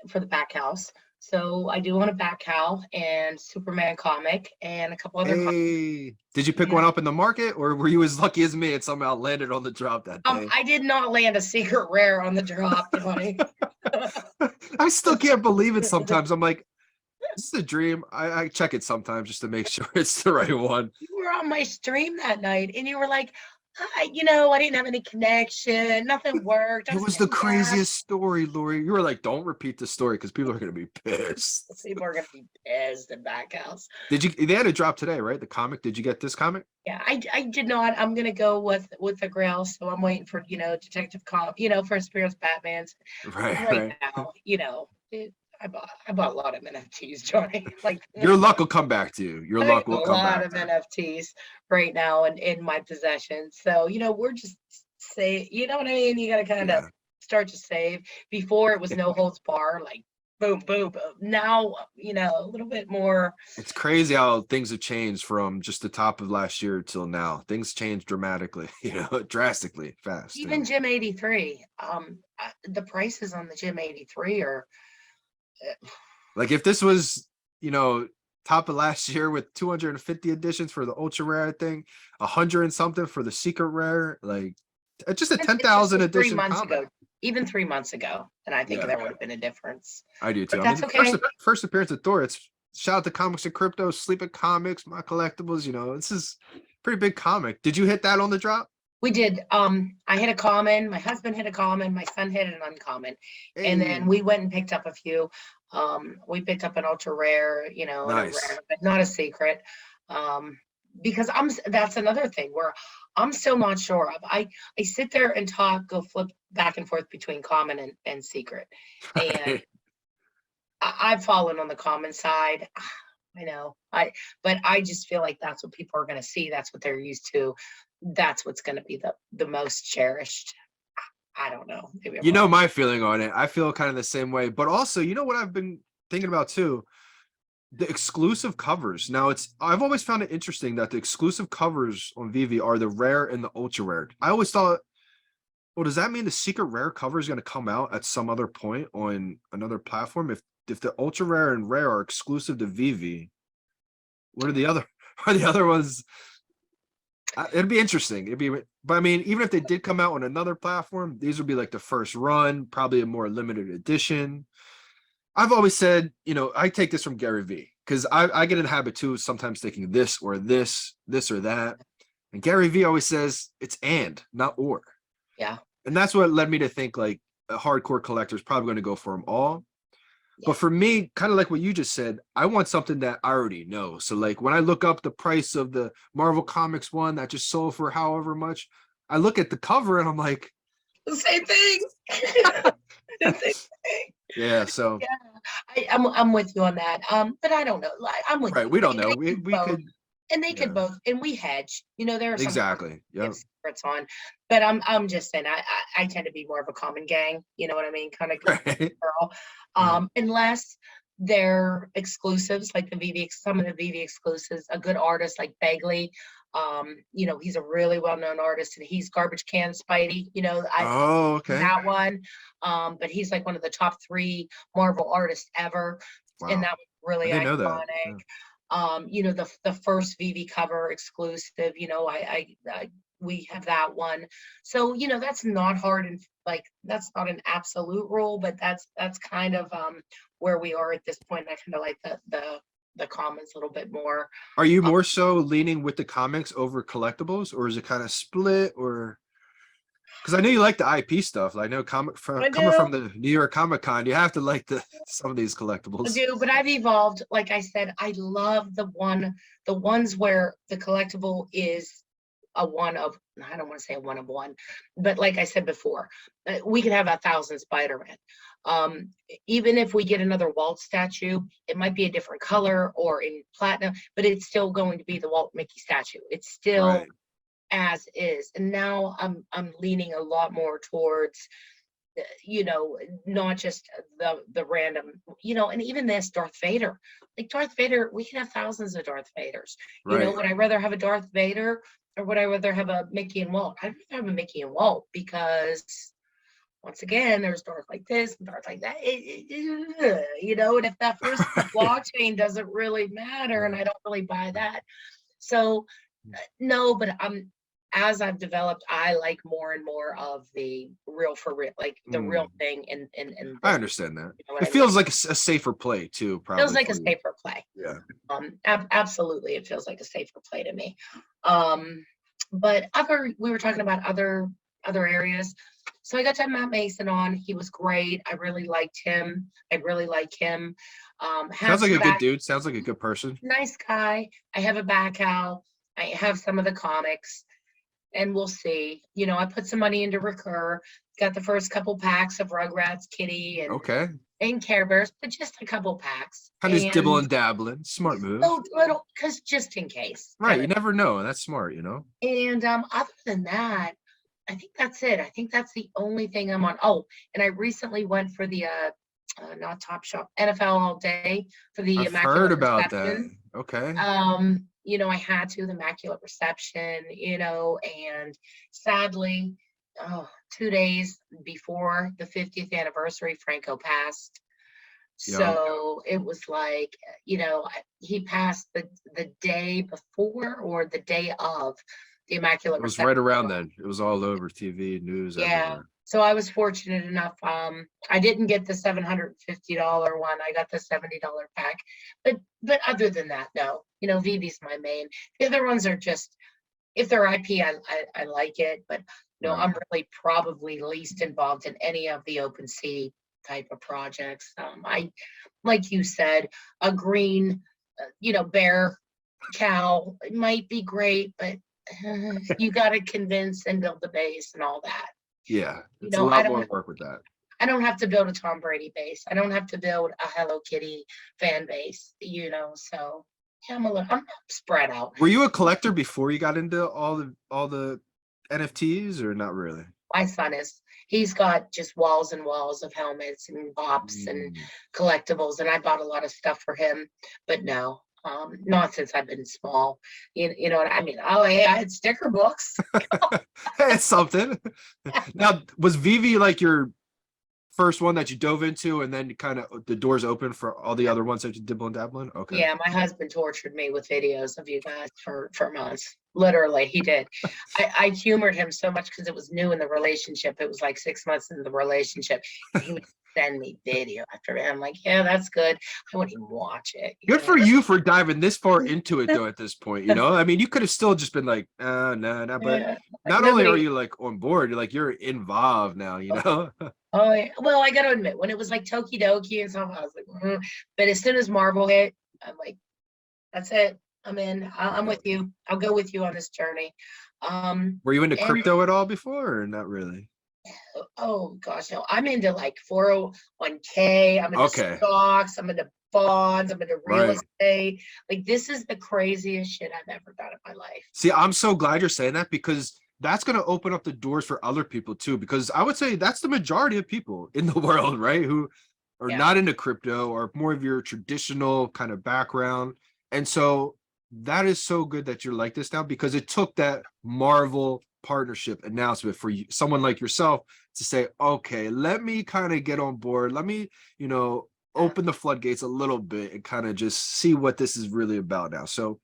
For the back house. So I do want a back cow and Superman comic and a couple other Hey, did you pick one up in the market, or were you as lucky as me and somehow landed on the drop that day? I did not land a secret rare on the drop, Johnny. I still can't believe it sometimes. I'm like, this is a dream. I check it sometimes just to make sure it's the right one. You were on my stream that night and you were like, I didn't have any connection. Nothing worked. It was the craziest story, Lori. You were like, don't repeat the story because people are going to be pissed. People are going to be pissed in back house. They had a drop today, right? The comic. Did you get this comic? Yeah, I did not. I'm going to go with the Grail. So I'm waiting for, Detective Comp, for Experience Batman's. Right. Now, I bought a lot of NFTs, Johnny. Like your luck will come back to you. Your luck will come back. A lot of NFTs right now in my possession. So, we're just you know what I mean? You got to kind of start to save. Before it was no holds bar, like boom, boom, boom. Now, a little bit more. It's crazy how things have changed from just the top of last year till now. Things changed dramatically, drastically fast. Even Gym 83, the prices on the Gym 83 are. Like if this was, top of last year with 250 editions for the ultra rare thing, 100 and something for the secret rare, like just a 10,000 edition. 3 months ago, even 3 months ago, and I think there would have been a difference. I do too. But that's okay. First appearance of Thor. It's shout out to Comics and Crypto, Sleep at Comics, my collectibles. This is pretty big comic. Did you hit that on the drop? We did. I hit a common. My husband hit a common. My son hit an uncommon, and then we went and picked up a few. We picked up an ultra rare, nice. a rare, but not a secret. because that's another thing where I'm still not sure of. I sit there and go flip back and forth between common and secret. And I've fallen on the common side. I know. But I just feel like that's what people are going to see. That's what they're used to. That's what's going to be the most cherished. I don't know. Maybe I'm You know wrong. my feeling on it. I feel kind of the same way. But also, you know what I've been thinking about too? The exclusive covers. Now I've always found it interesting that the exclusive covers on VeVe are the rare and the ultra rare. I always thought, well, does that mean the secret rare cover is going to come out at some other point on another platform? If the ultra rare and rare are exclusive to VeVe, what are the other ones? It'd be interesting. But I mean, even if they did come out on another platform, these would be like the first run, probably a more limited edition. I've always said, I take this from Gary V, because I get in the habit too, sometimes thinking this or this or that. And Gary V always says it's and, not or. Yeah. And that's what led me to think like a hardcore collector is probably going to go for them all. Yeah. But for me, kind of like what you just said, I want something that I already know. So like when I look up the price of the Marvel Comics one that just sold for however much, I look at the cover and I'm like, the same thing. The same thing. Yeah, so yeah, I'm with you on that. But I don't know. I'm with you. We don't know. We could, and they could both, and we hedge. There are some exactly. Yeah, secrets on, but I'm just saying I tend to be more of a common gang. You know what I mean? Kind of girl. Unless they're exclusives, like some of the VeVe exclusives. A good artist like Begley. He's a really well-known artist, and he's Garbage Can Spidey. Okay. That one. But he's like one of the top 3 Marvel artists ever. Wow. And that was really iconic. The first VeVe cover exclusive, we have that one. So, that's not hard, and like that's not an absolute rule, but that's kind of where we are at this point. I kind of like the commons a little bit more. Are you more so leaning with the comics over collectibles, or is it kind of split? Or because I know you like the IP stuff. I know coming from the New York Comic Con, you have to like some of these collectibles. I do, but I've evolved. Like I said, I love the ones where the collectible is a one of, I don't want to say a one of one, but like I said before, we can have 1,000 Spider-Man. Even if we get another Walt statue, it might be a different color or in platinum, but it's still going to be the Walt Mickey statue. It's still as is. And now I'm leaning a lot more towards, not just the random, and even this Darth Vader. Like Darth Vader, we can have thousands of Darth Vaders. Would I rather have a Darth Vader, or would I rather have a Mickey and Walt? I'd rather have a Mickey and Walt, because once again, there's Darth like this and Darth like that. And if that first blockchain doesn't really matter, and I don't really buy that. So no, but as I've developed, I like more and more of the real for real, like the real thing. And I understand that. It feels like a safer play too. Probably feels like a safer play. Yeah. Absolutely, it feels like a safer play to me. But we were talking about other areas. So I got to have Matt Mason on. He was great. I really liked him. Sounds like a good dude. Sounds like a good person. Nice guy. I have a back out. I have some of the comics, and we'll see. I put some money into Recur. Got the first couple packs of Rugrats, Kitty, and Care Bears, but just a couple packs. Kind of dibble and dabbling. Smart move. Little, because just in case. Right. You never know. That's smart, And other than that, I think that's it. I think that's the only thing I'm on. Oh, and I recently went for the not Top Shop, NFL All Day for the I've heard about that. Okay. I had the Immaculate Reception, and sadly, 2 days before the 50th anniversary, Franco passed. So it was like, he passed the day before or the day of the Immaculate Reception. It was right around then. It was all over TV, news, everywhere. So I was fortunate enough. I didn't get the $750 one. I got the $70 pack. But other than that, no. VeVe's my main. The other ones are just, if they're IP, I like it. But no, I'm really probably least involved in any of the OpenSea type of projects. I, like you said, a green, bear cow. It might be great, but you got to convince and build the base and all that. Yeah, You it's a know, lot more work with that. I don't have to build a Tom Brady base. I don't have to build a Hello Kitty fan base, you know, so yeah, I'm spread out. Were you a collector before you got into all the NFTs or not really? My son he's got just walls and walls of helmets and bops and collectibles, and I bought a lot of stuff for him, but no, not since I've been small. You know what I mean? Oh, hey, I had sticker books. Hey, it's something. Now, was VeVe like your first one that you dove into, and then kind of the doors open for all the other ones that you dibble and dabble in? Okay. Yeah, my husband tortured me with videos of you guys for months. Literally, he did. I humored him so much because it was new in the relationship. It was like 6 months into the relationship. He would send me video after it. I'm like, yeah, that's good. I wouldn't even watch it. Good for you for diving this far into it though at this point, you know? I mean, you could have still just been like, no, but Yeah. not only are you like on board, you're involved now, you know? Oh, yeah. Well, I got to admit, when it was like Tokidoki and stuff, I was like, but as soon as Marvel hit, I'm like, that's it. I'm in. I'm with you. I'll go with you on this journey. Were you into crypto at all before or not really? Oh gosh, no. I'm into like 401k. I'm into stocks. I'm into bonds. I'm into real estate. Like, this is the craziest shit I've ever done in my life. See, I'm so glad you're saying that, because that's going to open up the doors for other people too, because I would say that's the majority of people in the world, right? Who are not into crypto or more of your traditional kind of background. And so that is so good that you're like this now, because it took that Marvel partnership announcement for you, someone like yourself, to say, okay, let me kind of get on board. Let me, you know, open the floodgates a little bit and kind of just see what this is really about now. So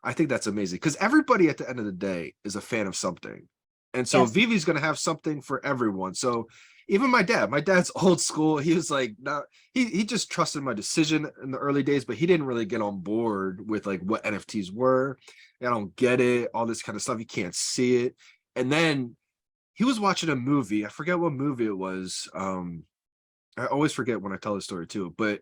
I think that's amazing, because everybody at the end of the day is a fan of something. And so VeVe's going to have something for everyone. So even my dad's old school. He was like, he just trusted my decision in the early days, but he didn't really get on board with like what NFTs were. I don't get it, all this kind of stuff. You can't see it. And then he was watching a movie. I forget what movie it was. I always forget when I tell the story too, but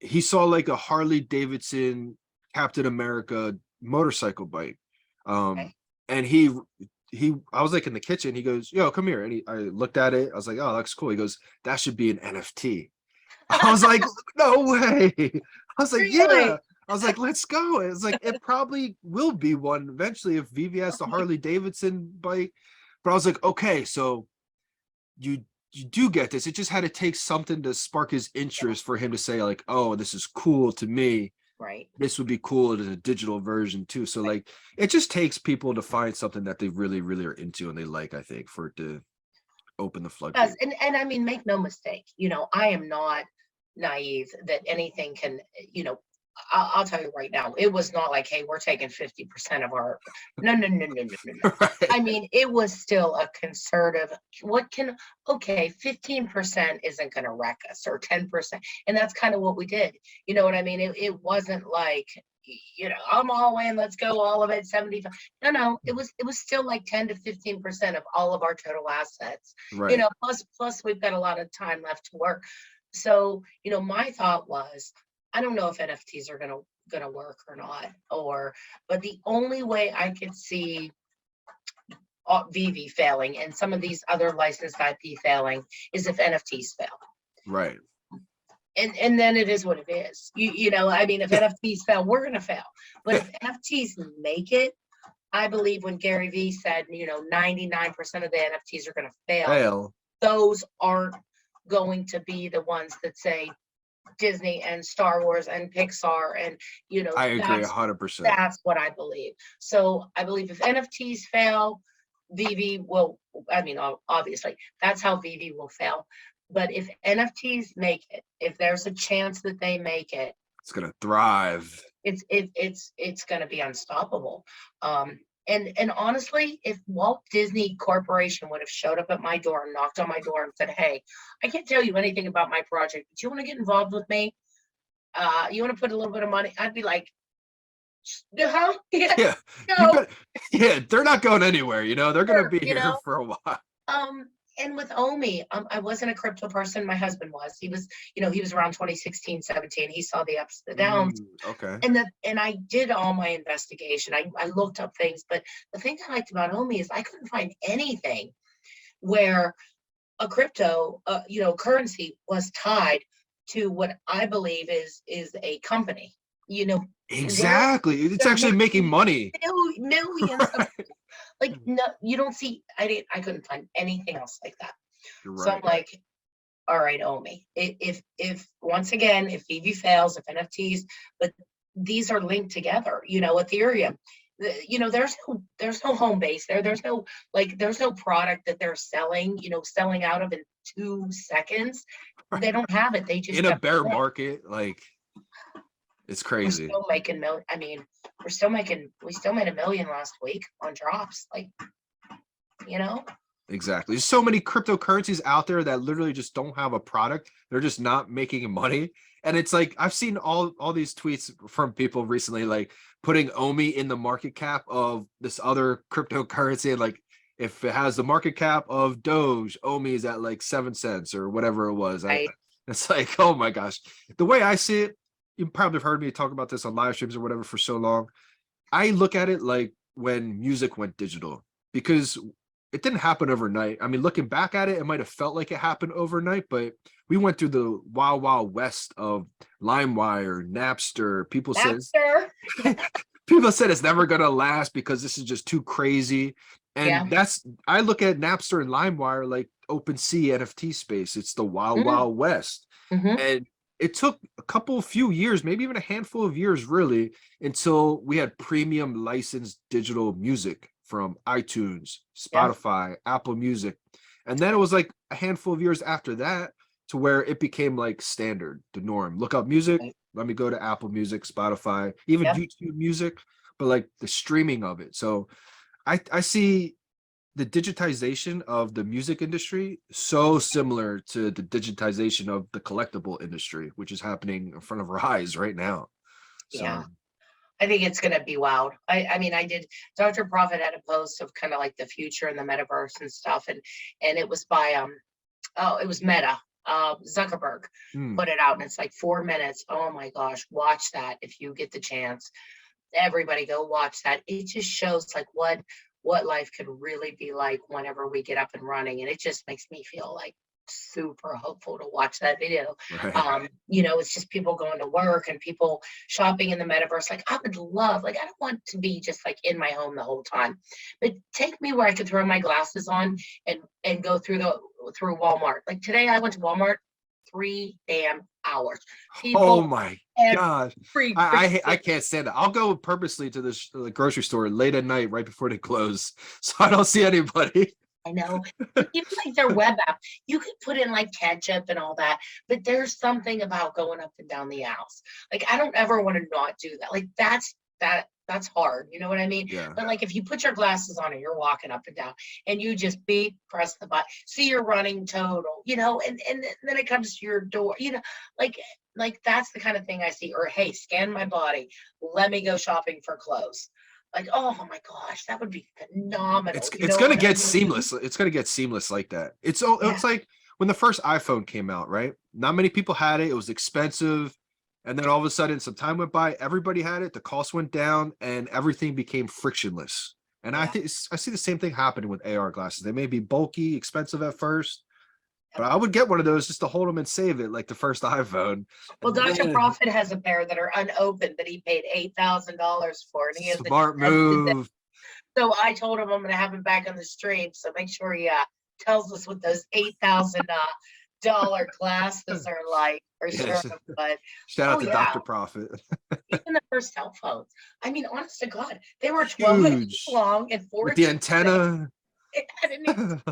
he saw like a Harley Davidson Captain America motorcycle bike. And I was like in the kitchen, he goes, yo, come here. And I looked at it. I was like, oh, that's cool. He goes, that should be an NFT. I was like, no way. I was like, yeah. I was like, let's go. It's like, it probably will be one eventually if VeVe has the Harley Davidson bike. But I was like, okay, so you do get this. It just had to take something to spark his interest for him to say like, oh, this is cool to me. Right. This would be cool as a digital version too. So like, it just takes people to find something that they really, really are into and they like, I think, for it to open the floodgates. And I mean, make no mistake, you know, I am not naive that anything can, you know, I'll tell you right now, it was not like, hey, we're taking 50% of our, no. Right. I mean, it was still a conservative, 15% isn't going to wreck us, or 10%. And that's kind of what we did. You know what I mean? It wasn't like, you know, I'm all in, let's go all of it, 75. No, it was still like 10 to 15% of all of our total assets. Right. You know, plus we've got a lot of time left to work. So, you know, my thought was, I don't know if NFTs are gonna work or not, but the only way I could see VeVe failing and some of these other licensed IP failing is if NFTs fail. Right. And then it is what it is. You know, I mean, if NFTs fail, we're gonna fail. But if NFTs make it, I believe when Gary Vee said, you know, 99% of the NFTs are gonna fail. Those aren't going to be the ones that say Disney and Star Wars and Pixar, and you know, I agree 100%. That's what I believe. So I believe if NFTs fail, VeVe will, I mean, obviously that's how VeVe will fail. But if NFTs make it, if there's a chance that they make it, it's gonna thrive. It's gonna be unstoppable. And honestly, if Walt Disney Corporation would have showed up at my door and knocked on my door and said, hey, I can't tell you anything about my project, but you want to get involved with me? You want to put a little bit of money? I'd be like, huh? Yeah. No. Yeah, they're not going anywhere, you know, they're going to be here for a while. And with Omi, I wasn't a crypto person. My husband was. He was, he was around 2016, 17. He saw the ups, the downs, Okay. and I did all my investigation. I looked up things, but the thing I liked about Omi is I couldn't find anything where a crypto, currency was tied to what I believe is a company. Exactly. It's they're actually making money. millions. Right. Like, no, you don't see. I couldn't find anything else like that. You're So I'm right. like, all right, Omi. If once again, if VeVe fails, if NFTs, but these are linked together. Ethereum. There's no home base there. There's no product that they're selling. Selling out of in 2 seconds. They don't have it. They just In a have bear click. market, like it's We're crazy. still making million. I mean, we still made $1 million last week on drops. Like, Exactly. There's so many cryptocurrencies out there that literally just don't have a product. They're just not making money. And it's like I've seen all these tweets from people recently, like putting Omi in the market cap of this other cryptocurrency. And like if it has the market cap of Doge, Omi is at like 7 cents or whatever it was. Right. It's like, oh my gosh. The way I see it, you probably have heard me talk about this on live streams or whatever for so long. I look at it like when music went digital, because it didn't happen overnight. I mean, looking back at it, it might have felt like it happened overnight, but we went through the wild, wild west of LimeWire, Napster. People said it's never gonna last because this is just too crazy. And Yeah. I look at Napster and LimeWire like OpenSea NFT space. It's the wild, Mhm. wild west. Mhm. And it took a few years, maybe even a handful of years, really, until we had premium licensed digital music from iTunes, Yeah. Spotify, Apple Music. And then it was like a handful of years after that to where it became like standard, the norm. Look up music, Right. let me go to Apple Music, Spotify, even Yeah. YouTube Music, but like the streaming of it. So I see the digitization of the music industry so similar to the digitization of the collectible industry, which is happening in front of our eyes right now. Yeah. So I think it's gonna be wild. I mean, I did. Dr. Prophet had a post of kind of like the future and the metaverse and stuff, and it was by it was Meta. Zuckerberg put it out, and it's like 4 minutes. Oh my gosh, watch that if you get the chance. Everybody go watch that. It just shows like what life could really be like whenever we get up and running, and it just makes me feel like super hopeful to watch that video. right. It's just people going to work and people shopping in the metaverse. Like, I would love, like, I don't want to be just like in my home the whole time, but take me where I could throw my glasses on and go through Walmart. Like today I went to Walmart 3 damn hours. Oh People my every gosh. freaking I can't stand it. I'll go purposely to the grocery store late at night right before they close so I don't see anybody. I know. Even like their web app, you could put in like ketchup and all that, but there's something about going up and down the aisles. Like, I don't ever want to not do that. Like, that's hard. You know what I mean? Yeah. But like, if you put your glasses on and you're walking up and down and you just press the button, see your running total, and then it comes to your door, like that's the kind of thing I see. Or, hey, scan my body. Let me go shopping for clothes. Like, oh my gosh, that would be phenomenal. It's gonna get seamless. It's gonna get seamless like that. It's like when the first iPhone came out, right? Not many people had it. It was expensive. And then all of a sudden, some time went by, everybody had it, the cost went down, and everything became frictionless. And I think I see the same thing happening with AR glasses. They may be bulky, expensive at first, but I would get one of those just to hold them and save it, like the first iPhone. Well, Dr. Prophet has a pair that are unopened that he paid $8,000 for, and he has Smart move. So I told him I'm going to have him back on the stream. So make sure he tells us what those $8,000 glasses are like. Or Yes. sure, but Shout out to Dr. Prophet. even the first cell phones. I mean, honest to God, they were 12 inches long and 4 with the antenna. It had an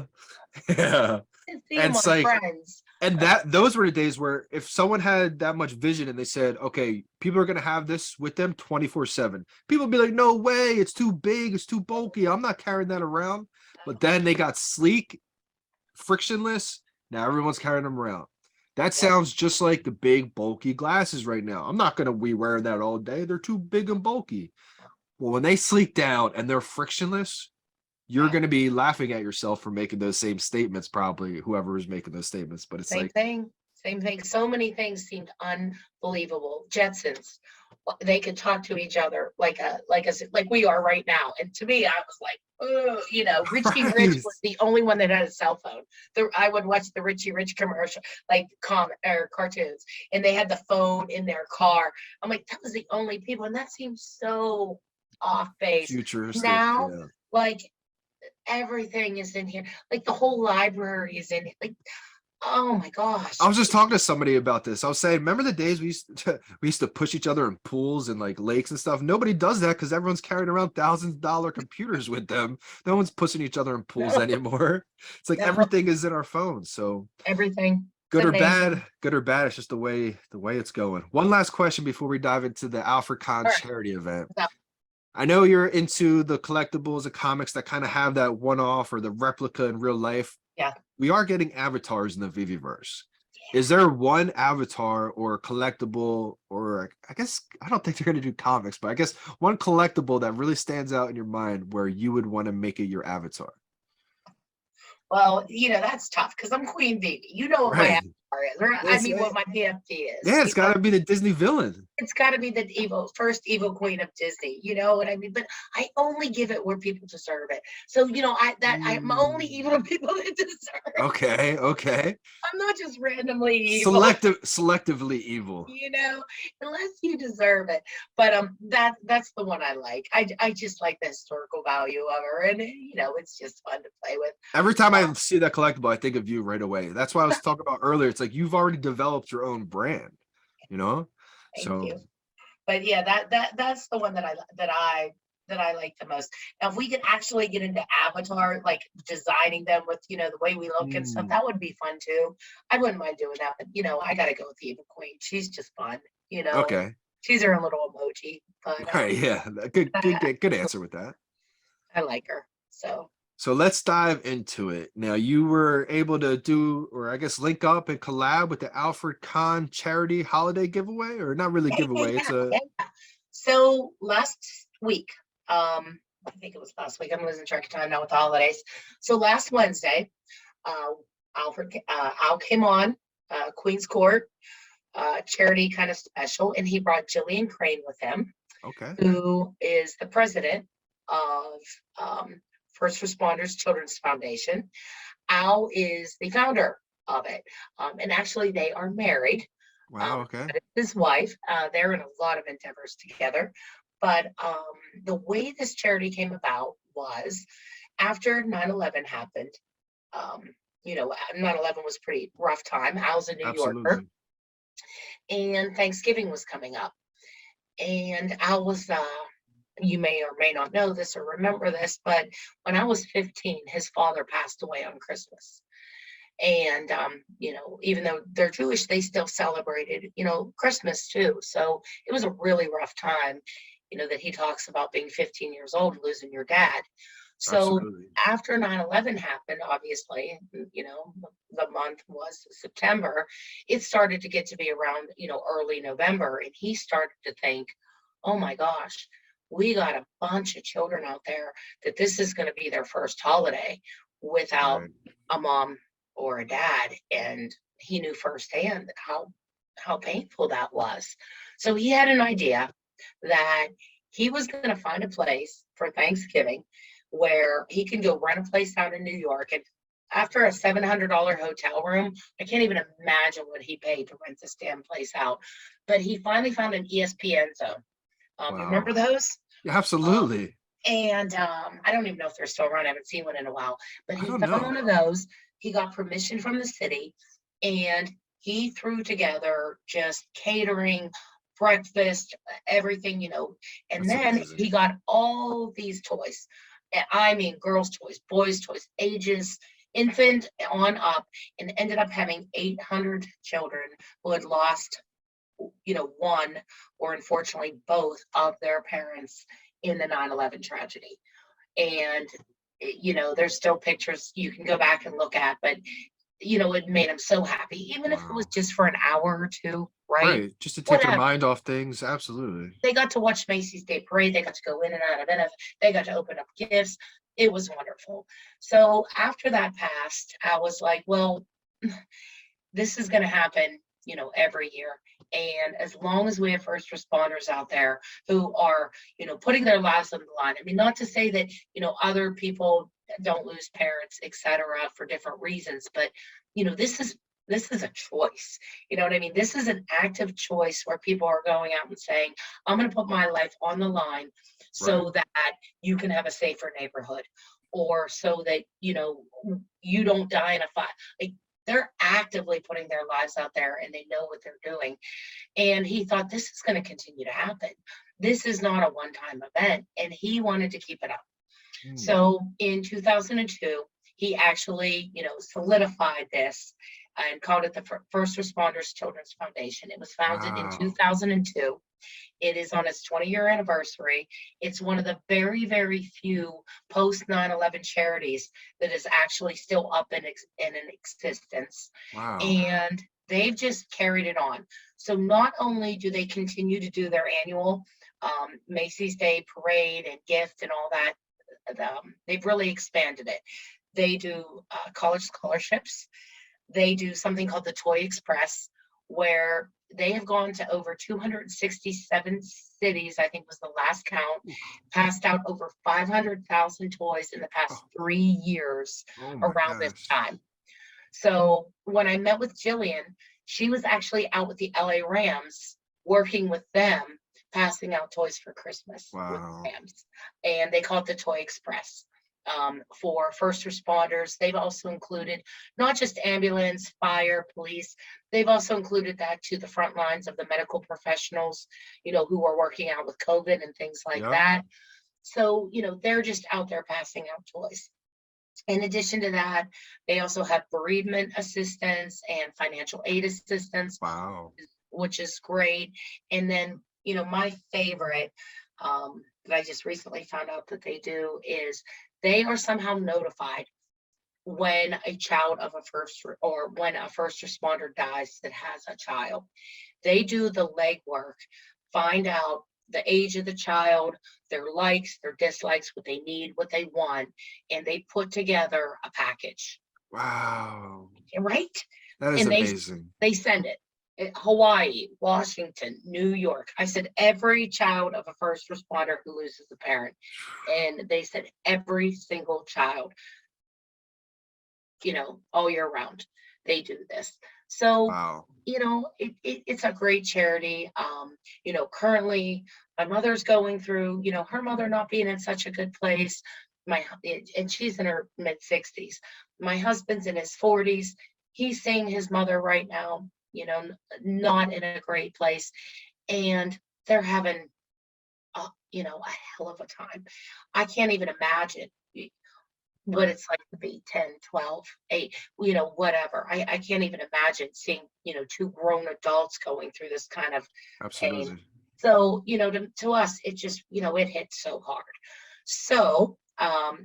Yeah. and it's like, like, friends. and those were the days where if someone had that much vision and they said, okay, people are going to have this with them 24/7, people would be like, no way, it's too big, it's too bulky, I'm not carrying that around. But then they got sleek, frictionless. Now everyone's carrying them around. That sounds just like the big bulky glasses right now. I'm not going to be wearing that all day. They're too big and bulky. Well, when they sleek down and they're frictionless, you're going to be laughing at yourself for making those same statements, probably whoever was making those statements. But it's Same like, thing. Same thing. So many things seemed unbelievable. Jetsons, they could talk to each other like we are right now. And to me, I was like, oh, you know, Richie Rich right. was the only one that had a cell phone. I would watch the Richie Rich commercial, like cartoons, and they had the phone in their car. I'm like, that was the only people, and that seems so off base. Futuristic. Now, Yeah. like everything is in here, like the whole library is in it. Like, oh my gosh. I was just talking to somebody about this. I was saying, remember the days we used to push each other in pools and like lakes and stuff? Nobody does that because everyone's carrying around $1,000 computers with them. No one's pushing each other in pools anymore. It's like everything is in our phones. So everything. good or bad, it's just the way it's going. One last question before we dive into the Alfred Kahn Charity event. I know you're into the collectibles and comics that kind of have that one-off or the replica in real life. Yeah. We are getting avatars in the VeVeverse. Is there one avatar or collectible, or I guess I don't think they're going to do comics, but I guess one collectible that really stands out in your mind where you would want to make it your avatar? Well, you know, that's tough because I'm Queen VeVe. You know what my avatar is. Or, I mean, what my PFD is. Yeah, it's got to be the Disney villain. It's got to be the first evil queen of Disney. You know what I mean? But I only give it where people deserve it. So, you know, I'm only evil to people that deserve it. Okay. I'm not just randomly evil. Selectively evil. You know, unless you deserve it. But that's the one I like. I just like the historical value of her, and you know, it's just fun to play with. Every time I see that collectible, I think of you right away. That's why I was talking about earlier. It's like you've already developed your own brand, you know. Thank you. But yeah, that's the one that I like the most. Now, if we could actually get into avatar, like designing them with, you know, the way we look and stuff, that would be fun too. I wouldn't mind doing that, but you know, I gotta go with the evil queen. She's just fun, you know. Okay. She's her own little emoji. But right, yeah, good answer with that. I like her. So let's dive into it. Now, you were able to do, or I guess link up and collab with the Alfred Kahn Charity holiday giveaway, or not really giveaway. So last week, I think it was last week. I'm losing track of time now with the holidays. So last Wednesday, Al came on Queen's Court Charity kind of special, and he brought Jillian Crane with him. Okay. Who is the president of First Responders Children's Foundation. Al is the founder of it. And actually they are married. Wow, okay. His wife, they're in a lot of endeavors together. But the way this charity came about was after 9/11 happened. You know, 9/11 was a pretty rough time. Al's a New Yorker. And Thanksgiving was coming up. And Al was you may or may not know this or remember this, but when I was 15, his father passed away on Christmas. And, you know, even though they're Jewish, they still celebrated, you know, Christmas too. So it was a really rough time, you know, that he talks about being 15 years old, losing your dad. So after 9/11 happened, obviously, you know, the month was September, it started to get to be around, you know, early November. And he started to think, oh my gosh, we got a bunch of children out there that this is going to be their first holiday without a mom or a dad. And he knew firsthand how painful that was. So he had an idea that he was going to find a place for Thanksgiving where he can go rent a place out in New York. And after a $700 hotel room, I can't even imagine what he paid to rent this damn place out. But he finally found an ESPN zone. Remember those? Yeah, absolutely. And I don't even know if they're still around. I haven't seen one in a while. But he found one of those. He got permission from the city, and he threw together just catering, breakfast, everything, you know. And that's then amazing. He got all these toys. I mean, girls' toys, boys' toys, ages, infant on up, and ended up having 800 children who had lost, you know, one or unfortunately both of their parents in the 9/11 tragedy. And, you know, there's still pictures you can go back and look at, but, you know, it made him so happy, even if it was just for an hour or two right? Right. Just to take your Whatever. mind off things. Absolutely. They got to watch Macy's Day Parade. They got to go in and out of it. They got to open up gifts. It was wonderful. So after that passed, I was like, well, this is going to happen, every year. And as long as we have first responders out there who are, putting their lives on the line. I mean, not to say that, other people don't lose parents, et cetera, for different reasons, but, this is a choice. You know what I mean? This is an active choice where people are going out and saying, I'm going to put my life on the line so that you can have a safer neighborhood, or so that, you don't die in a fire. Like, they're actively putting their lives out there and they know what they're doing. And he thought, this is going to continue to happen. This is not a one-time event. And he wanted to keep it up. So in 2002, he actually, solidified this and called it the First Responders Children's Foundation. It was founded in 2002. It is on its 20-year anniversary. It's one of the very, very few post 9/11 charities that is actually still up in an existence. Wow. And they've just carried it on. So not only do they continue to do their annual Macy's Day Parade and gift and all that, they've really expanded it. They do college scholarships. They do something called the Toy Express, where they have gone to over 267 cities, I think was the last count, passed out over 500,000 toys in the past 3 years around this time. So when I met with Jillian, she was actually out with the LA Rams, working with them, passing out toys for Christmas with the Rams. And they call it the Toy Express. For first responders, they've also included not just ambulance, fire, police, they've also included that to the front lines of the medical professionals, who are working out with COVID and things like that. So, they're just out there passing out toys. In addition to that, they also have bereavement assistance and financial aid assistance, which is great. And then, my favorite that I just recently found out that they do is they are somehow notified when a child of when a first responder dies that has a child. They do the legwork, find out the age of the child, their likes, their dislikes, what they need, what they want, and they put together a package. Wow. Right? That is amazing. They send it. Hawaii, Washington, New York. I said every child of a first responder who loses a parent. And they said every single child, all year round, they do this. So, it's a great charity. Currently my mother's going through, her mother not being in such a good place. And she's in her mid-60s. My husband's in his 40s. He's seeing his mother right now, not in a great place, and they're having a hell of a time. I can't even imagine what it's like to be 10, 12, 8, whatever. I can't even imagine seeing, two grown adults going through this kind of pain. So, to us, it just, it hits so hard. So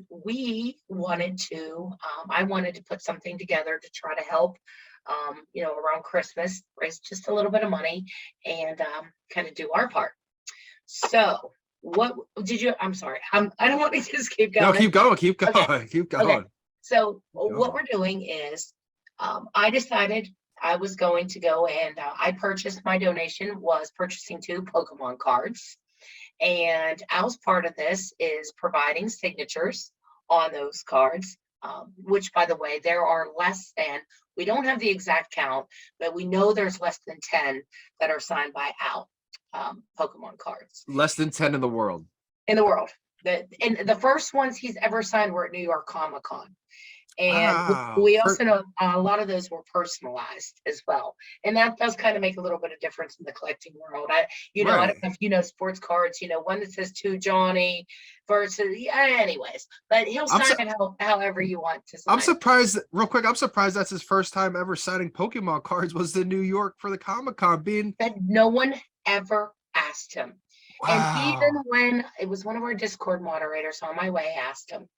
we wanted to, I wanted to put something together to try to help around Christmas, raise just a little bit of money and kind of do our part. So what did you, I'm sorry, I don't want to just keep going. No, keep going. Okay. Okay. So what we're doing is I decided I was going to go and I purchased, my donation was purchasing 2 Pokemon cards. And Al's part of this is providing signatures on those cards, which, by the way, there are less than, we don't have the exact count, but we know there's less than 10 that are signed by Al, Pokemon cards. Less than 10 in the world. In the world. And the first ones he's ever signed were at New York Comic-Con. And we also know a lot of those were personalized as well. And that does kind of make a little bit of difference in the collecting world. I don't know if you know sports cards, one that says to Johnny versus, anyways, but he'll sign it however you want to sign. I'm surprised, real quick, I'm surprised that's his first time ever signing Pokemon cards was in New York for the Comic-Con that no one ever asked him. And even when it was one of our Discord moderators on my way asked him.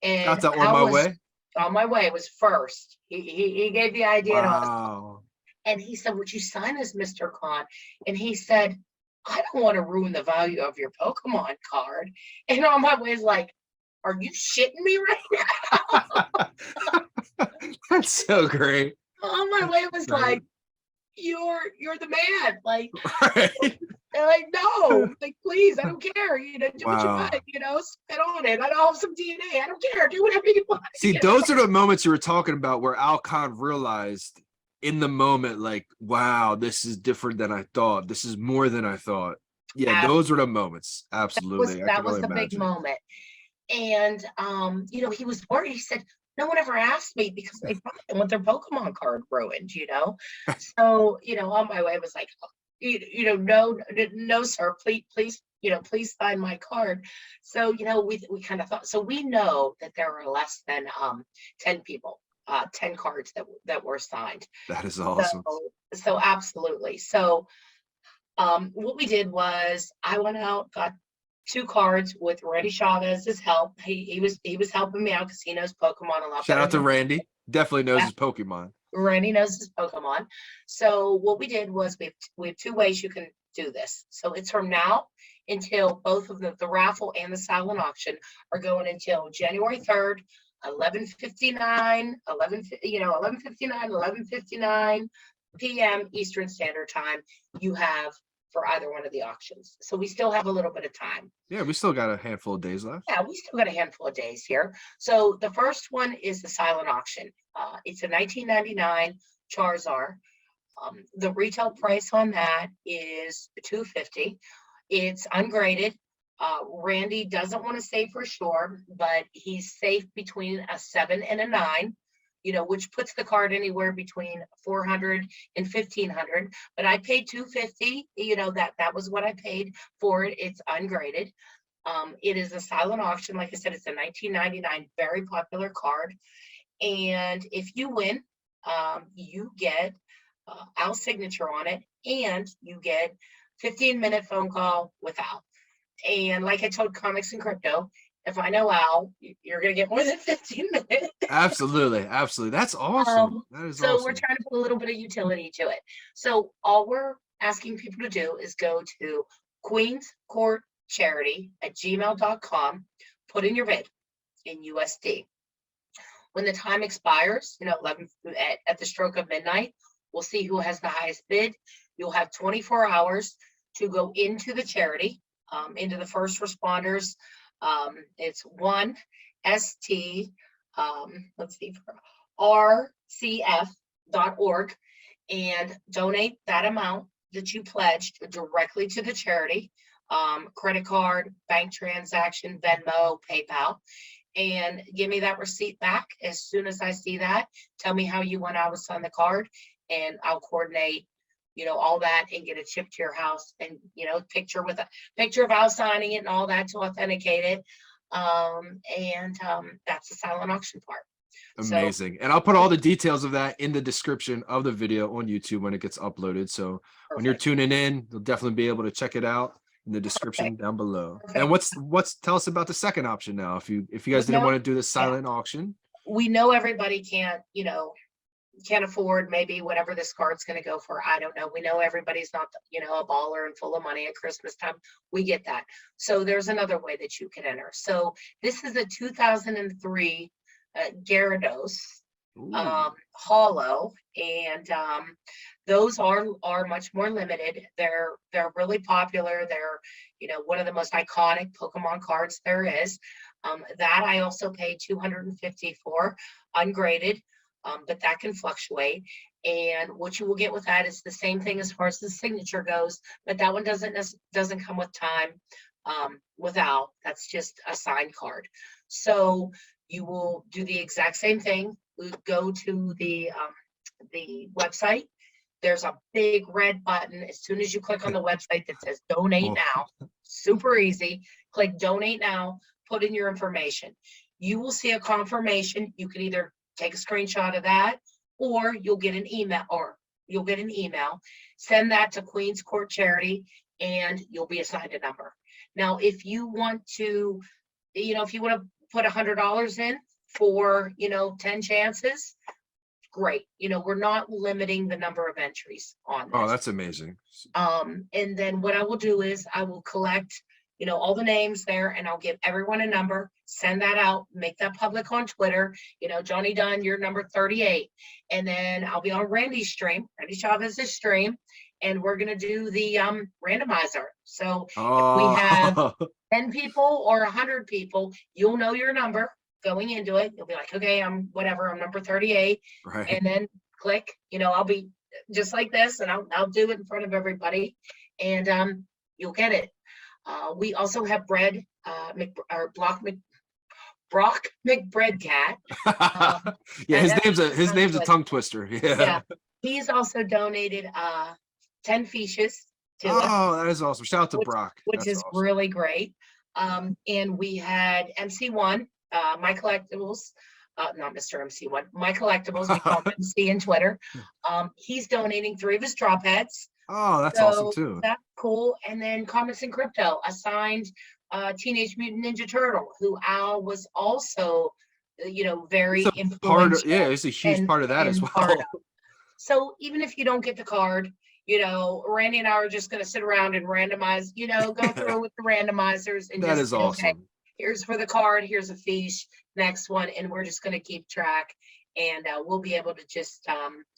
And that's on my way. On my way was first. He gave the idea to us. And he said, would you sign this, Mr. Kahn? And he said, I don't want to ruin the value of your Pokemon card. And on my way is like, are you shitting me right now? That's so great. On my way it was Right. like, you're the man. Like, Right. they're like, no, like, please, I don't care. You know, do what you Wow. want, you know, spit on it. I don't have some DNA. I don't care. Do whatever you want. See, you know? those are the moments you were talking about where Al Kahn realized in the moment, like, wow, this is different than I thought. This is more than I thought. Yeah, those were the moments. Absolutely. I That can was only the big imagine. moment. And you know, he was worried. He said, no one ever asked me because they probably didn't want their Pokemon card ruined, you know. So, you know, on my way, I was like, you know, no, sir, please, you know, please sign my card. So, you know, we kind of thought, so we know that there are less than 10 people, 10 cards that were signed. That is awesome. So absolutely. So what we did was I went out, got 2 cards with Randy Chavez's help. He was helping me out because he knows Pokemon a lot. Shout better out to than- Randy. Definitely knows Yeah. his Pokemon. Randy knows his Pokemon. So what we did was we have 2 ways you can do this. So it's from now until both of the raffle and the silent auction are going until January 3rd, 11:59 p.m. Eastern Standard Time. You have for either one of the auctions. So we still have a little bit of time. Yeah, we still got a handful of days left. Yeah, we still got a handful of days here. So the first one is the silent auction. It's a 1999 Charizard. The retail price on that is $250. It's ungraded. Randy doesn't want to say for sure, but he's safe between a 7 and a 9. You know, which puts the card anywhere between 400 and 1,500. But I paid $250. You know, that was what I paid for it. It's ungraded. It is a silent auction. Like I said, it's a 1999 very popular card. And if you win, you get Al's signature on it, and you get 15-minute phone call with Al. And like I told Comics and Crypto, if I know Al, you're gonna get more than 15 minutes. Absolutely. That's awesome. That is So awesome. we're trying to put a little bit of utility to it. So all we're asking people to do is go to QueensCourtCharity@gmail.com, put in your bid in USD. When the time expires, you know, at the stroke of midnight, we'll see who has the highest bid. You'll have 24 hours to go into the charity, into the first responders. It's 1ST, rcf.org, and donate that amount that you pledged directly to the charity, credit card, bank transaction, Venmo, PayPal, and give me that receipt back. As soon as I see that, tell me how you went out to sign the card, and I'll coordinate, you know, all that and get it shipped to your house, and, you know, picture of Al signing it and all that to authenticate it. That's the silent auction part. Amazing. And I'll put all the details of that in the description of the video on YouTube when it gets uploaded. So when you're tuning in, you'll definitely be able to check it out in the description down below. And tell us about the second option now. If you guys didn't want to do the silent auction. We know everybody can't afford maybe whatever this card's going to go for. I don't know. We know everybody's not, you know, a baller and full of money at Christmas time. We get that. So there's another way that you can enter. So this is a 2003 Gyarados holo, and those are much more limited. They're really popular. They're, you know, one of the most iconic Pokemon cards there is. That I also paid $250 for, ungraded. But that can fluctuate. And what you will get with that is the same thing as far as the signature goes, but that one doesn't come with time without. That's just a signed card. So you will do the exact same thing. We go to the website. There's a big red button as soon as you click on the website that says donate now. Super easy. Click donate now, put in your information. You will see a confirmation. You can either take a screenshot of that, or you'll get an email, send that to Queen's Court Charity, and you'll be assigned a number. Now, if you want to, you know, if you want to put $100 in for, you know, 10 chances, great. You know, we're not limiting the number of entries on this. Oh, that's amazing. And then what I will do is I will collect, you know, all the names there, and I'll give everyone a number, send that out, make that public on Twitter. You know, Johnny Dunn, you're number 38. And then I'll be on Randy's stream, Randy Chavez's stream, and we're going to do the randomizer. So if we have 10 people or 100 people, you'll know your number going into it. You'll be like, okay, I'm whatever, I'm number 38. Right. And then click, you know, I'll be just like this, and I'll do it in front of everybody, and you'll get it. We also have Bread, Brock McBreadcat. Yeah, his name's a tongue twister. Yeah. He's also donated 10 fishes to us. Oh, that is awesome. Shout out to Brock. Which That's is awesome. really great. And we had MC1, My Collectibles, not Mr. MC1, My Collectibles, we call him MC in Twitter. He's donating 3 of his drop heads. Oh, that's awesome too. That's cool. And then Comics and Crypto assigned Teenage Mutant Ninja Turtle, who Al was also, you know, very influential. It's a huge part of that as well. So even if you don't get the card, you know, Randy and I are just going to sit around and randomize, you know, go through with the randomizers. And that just is awesome. Okay, here's for the card, here's a fiche, next one, and we're just going to keep track, and we'll be able to just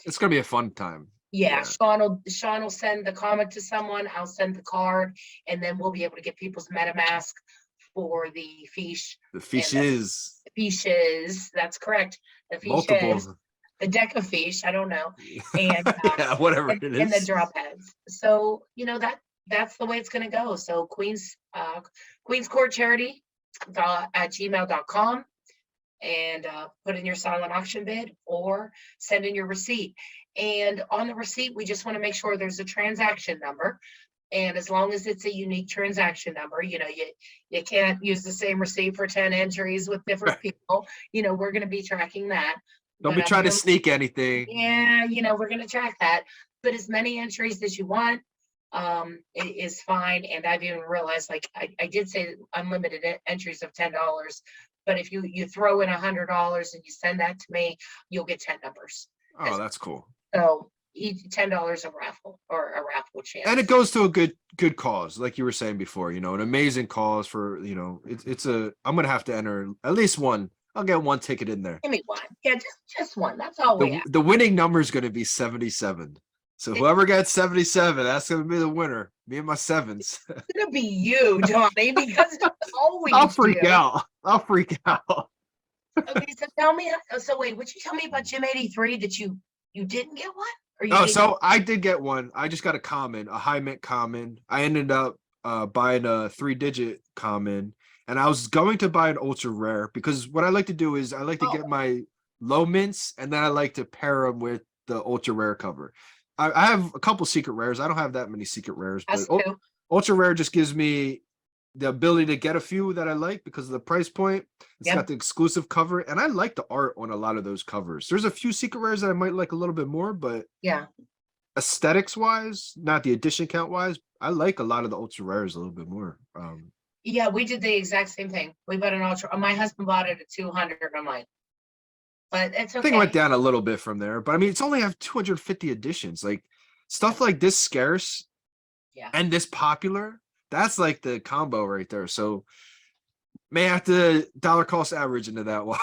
it's gonna be a fun time. Yeah. Sean will send the comic to someone, I'll send the card, and then we'll be able to get people's MetaMask for the fiche. The fiches. Fiches, that's correct. The fiches, Multiple. the deck of fiche, I don't know, and yeah, whatever it is, and the drop heads. So you know that's the way it's going to go. So QueensCourtCharity at gmail.com, and put in your silent auction bid or send in your receipt. And on the receipt, we just want to make sure there's a transaction number. And as long as it's a unique transaction number, you know, you can't use the same receipt for 10 entries with different people. You know, we're going to be tracking that. Don't be trying to sneak anything. Yeah, you know, we're going to track that. But as many entries as you want is fine. And I've even realized, like, I did say unlimited entries of $10. But if you throw in $100 and you send that to me, you'll get 10 numbers. Oh, that's cool. So each $10 a raffle or a raffle chance. And it goes to a good cause, like you were saying before, you know, an amazing cause for, you know, I'm gonna have to enter at least one. I'll get one ticket in there. Give me one. Yeah, just one. That's all we have. The winning number is gonna be 77. So whoever gets 77, that's gonna be the winner. Me and my sevens. It's gonna be you, Johnny, because it's always I'll freak you. out. I'll freak out. Okay, so tell me. So wait, would you tell me about Jim 83? That you didn't get one? Or you So I did get one. I just got a high mint common. I ended up buying a 3-digit common, and I was going to buy an ultra rare because what I like to do is I like to get my low mints, and then I like to pair them with the ultra rare cover. I have a couple secret rares. I don't have that many secret rares, but ultra rare just gives me the ability to get a few that I like because of the price point. It's got the exclusive cover, and I like the art on a lot of those covers. There's a few secret rares that I might like a little bit more, but aesthetics wise, not the edition count wise, I like a lot of the ultra rares a little bit more. Yeah, we did the exact same thing. We bought an ultra. My husband bought it at 200. I'm like, but it's okay. I think it went down a little bit from there, but I mean, it's only have 250 editions. Like stuff like this scarce, and this popular. That's like the combo right there. So may have to dollar cost average into that one.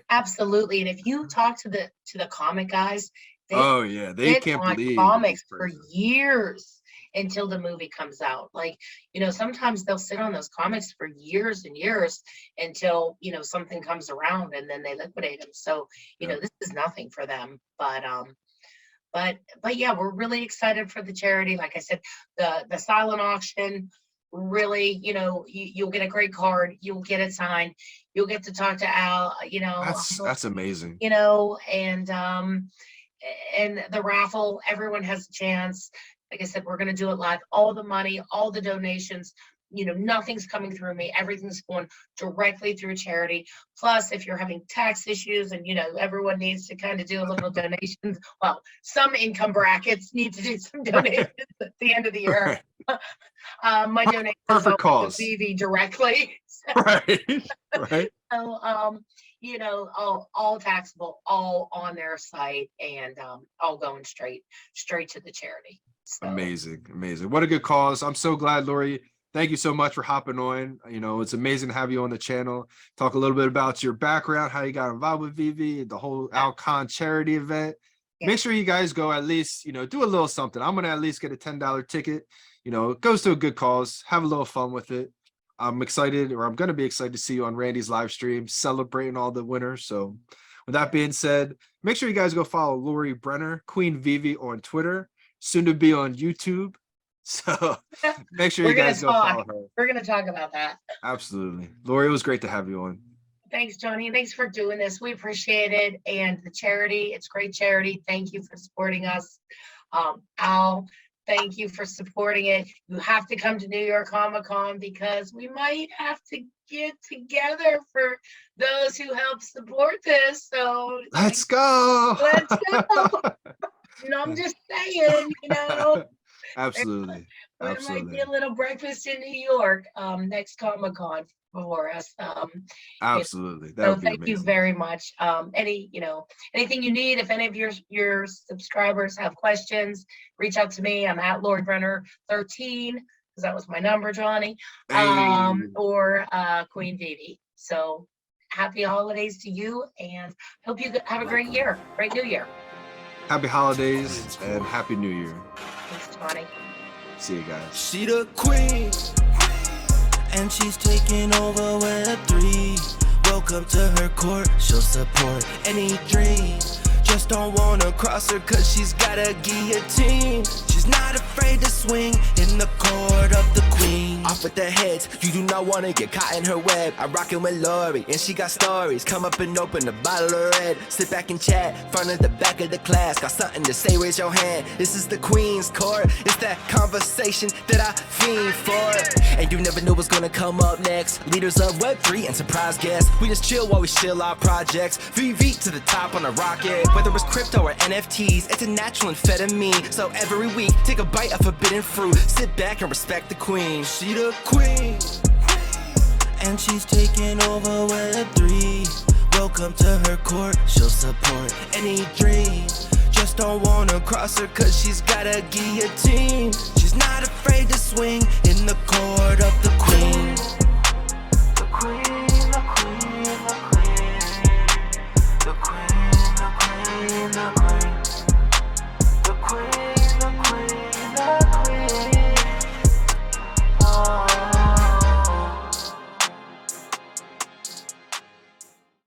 Absolutely. And if you talk to the comic guys, they can't believe comics for years until the movie comes out. Like, you know, sometimes they'll sit on those comics for years and years until, you know, something comes around and then they liquidate them. So, you know, this is nothing for them. But yeah, we're really excited for the charity. Like I said, the silent auction, really, you know, you'll get a great card, you'll get it signed, you'll get to talk to Al, you know. That's amazing. You know, and the raffle, everyone has a chance. Like I said, we're going to do it live. All the money, all the donations, you know, nothing's coming through me. Everything's going directly through charity. Plus, if you're having tax issues and, you know, everyone needs to kind of do a little donations. Well, some income brackets need to do some donations at the end of the year. My donation perfect cause VeVe directly. Right. Right. So, you know, all taxable, all on their site, and all going straight to the charity. So Amazing. Amazing. What a good cause. I'm so glad, Lori. Thank you so much for hopping on. You know, it's amazing to have you on the channel. Talk a little bit about your background, how you got involved with VeVe, the whole Alfred Kahn Charity event. Yeah. Make sure you guys go at least, you know, do a little something. I'm going to at least get a $10 ticket. You know, it goes to a good cause. Have a little fun with it. I'm excited, or I'm going to be excited to see you on Randy's live stream, celebrating all the winners. So with that being said, make sure you guys go follow Lori Brenner, Queen VeVe on Twitter, soon to be on YouTube. So make sure you guys go follow her. We're going to talk about that. Absolutely. Lori, it was great to have you on. Thanks, Johnny. Thanks for doing this. We appreciate it. And the charity, it's great charity. Thank you for supporting us. Al, thank you for supporting it. You have to come to New York Comic-Con because we might have to get together for those who help support this. So let's go. Let's go. You know, I'm just saying, you know. Absolutely. There Absolutely. might be a little breakfast in New York next Comic-Con for us. Absolutely. That So would be thank you amazing. very much. Anything you need, if any of your subscribers have questions, reach out to me. I'm at Lori Brenner 13, because that was my number, Johnny. Hey. Or Queen VeVe. So happy holidays to you, and hope you have a great year, great new year. Happy holidays and happy new year. Thanks, Johnny. See you guys. She the queen, and she's taking over Web3. Welcome to her court, she'll support any dream. Just don't wanna cross her cause she's got a guillotine. She's not afraid to swing in the court of the queen. Off with the heads, you do not wanna get caught in her web. I rockin' with Lori, and she got stories. Come up and open a bottle of red. Sit back and chat, front of the back of the class. Got something to say, raise your hand. This is the Queen's Court. It's that conversation that I fiend for. And you never knew what's gonna come up next. Leaders of Web3 and surprise guests. We just chill while we shill our projects. VeVe to the top on a rocket. Whether it's crypto or NFTs, it's a natural amphetamine. So every week, take a bite of forbidden fruit. Sit back and respect the queen. She the queen, and she's taking over Web3. Welcome to her court, she'll support any dream. Just don't wanna cross her cause she's got a guillotine. She's not afraid to swing in the court of the queen.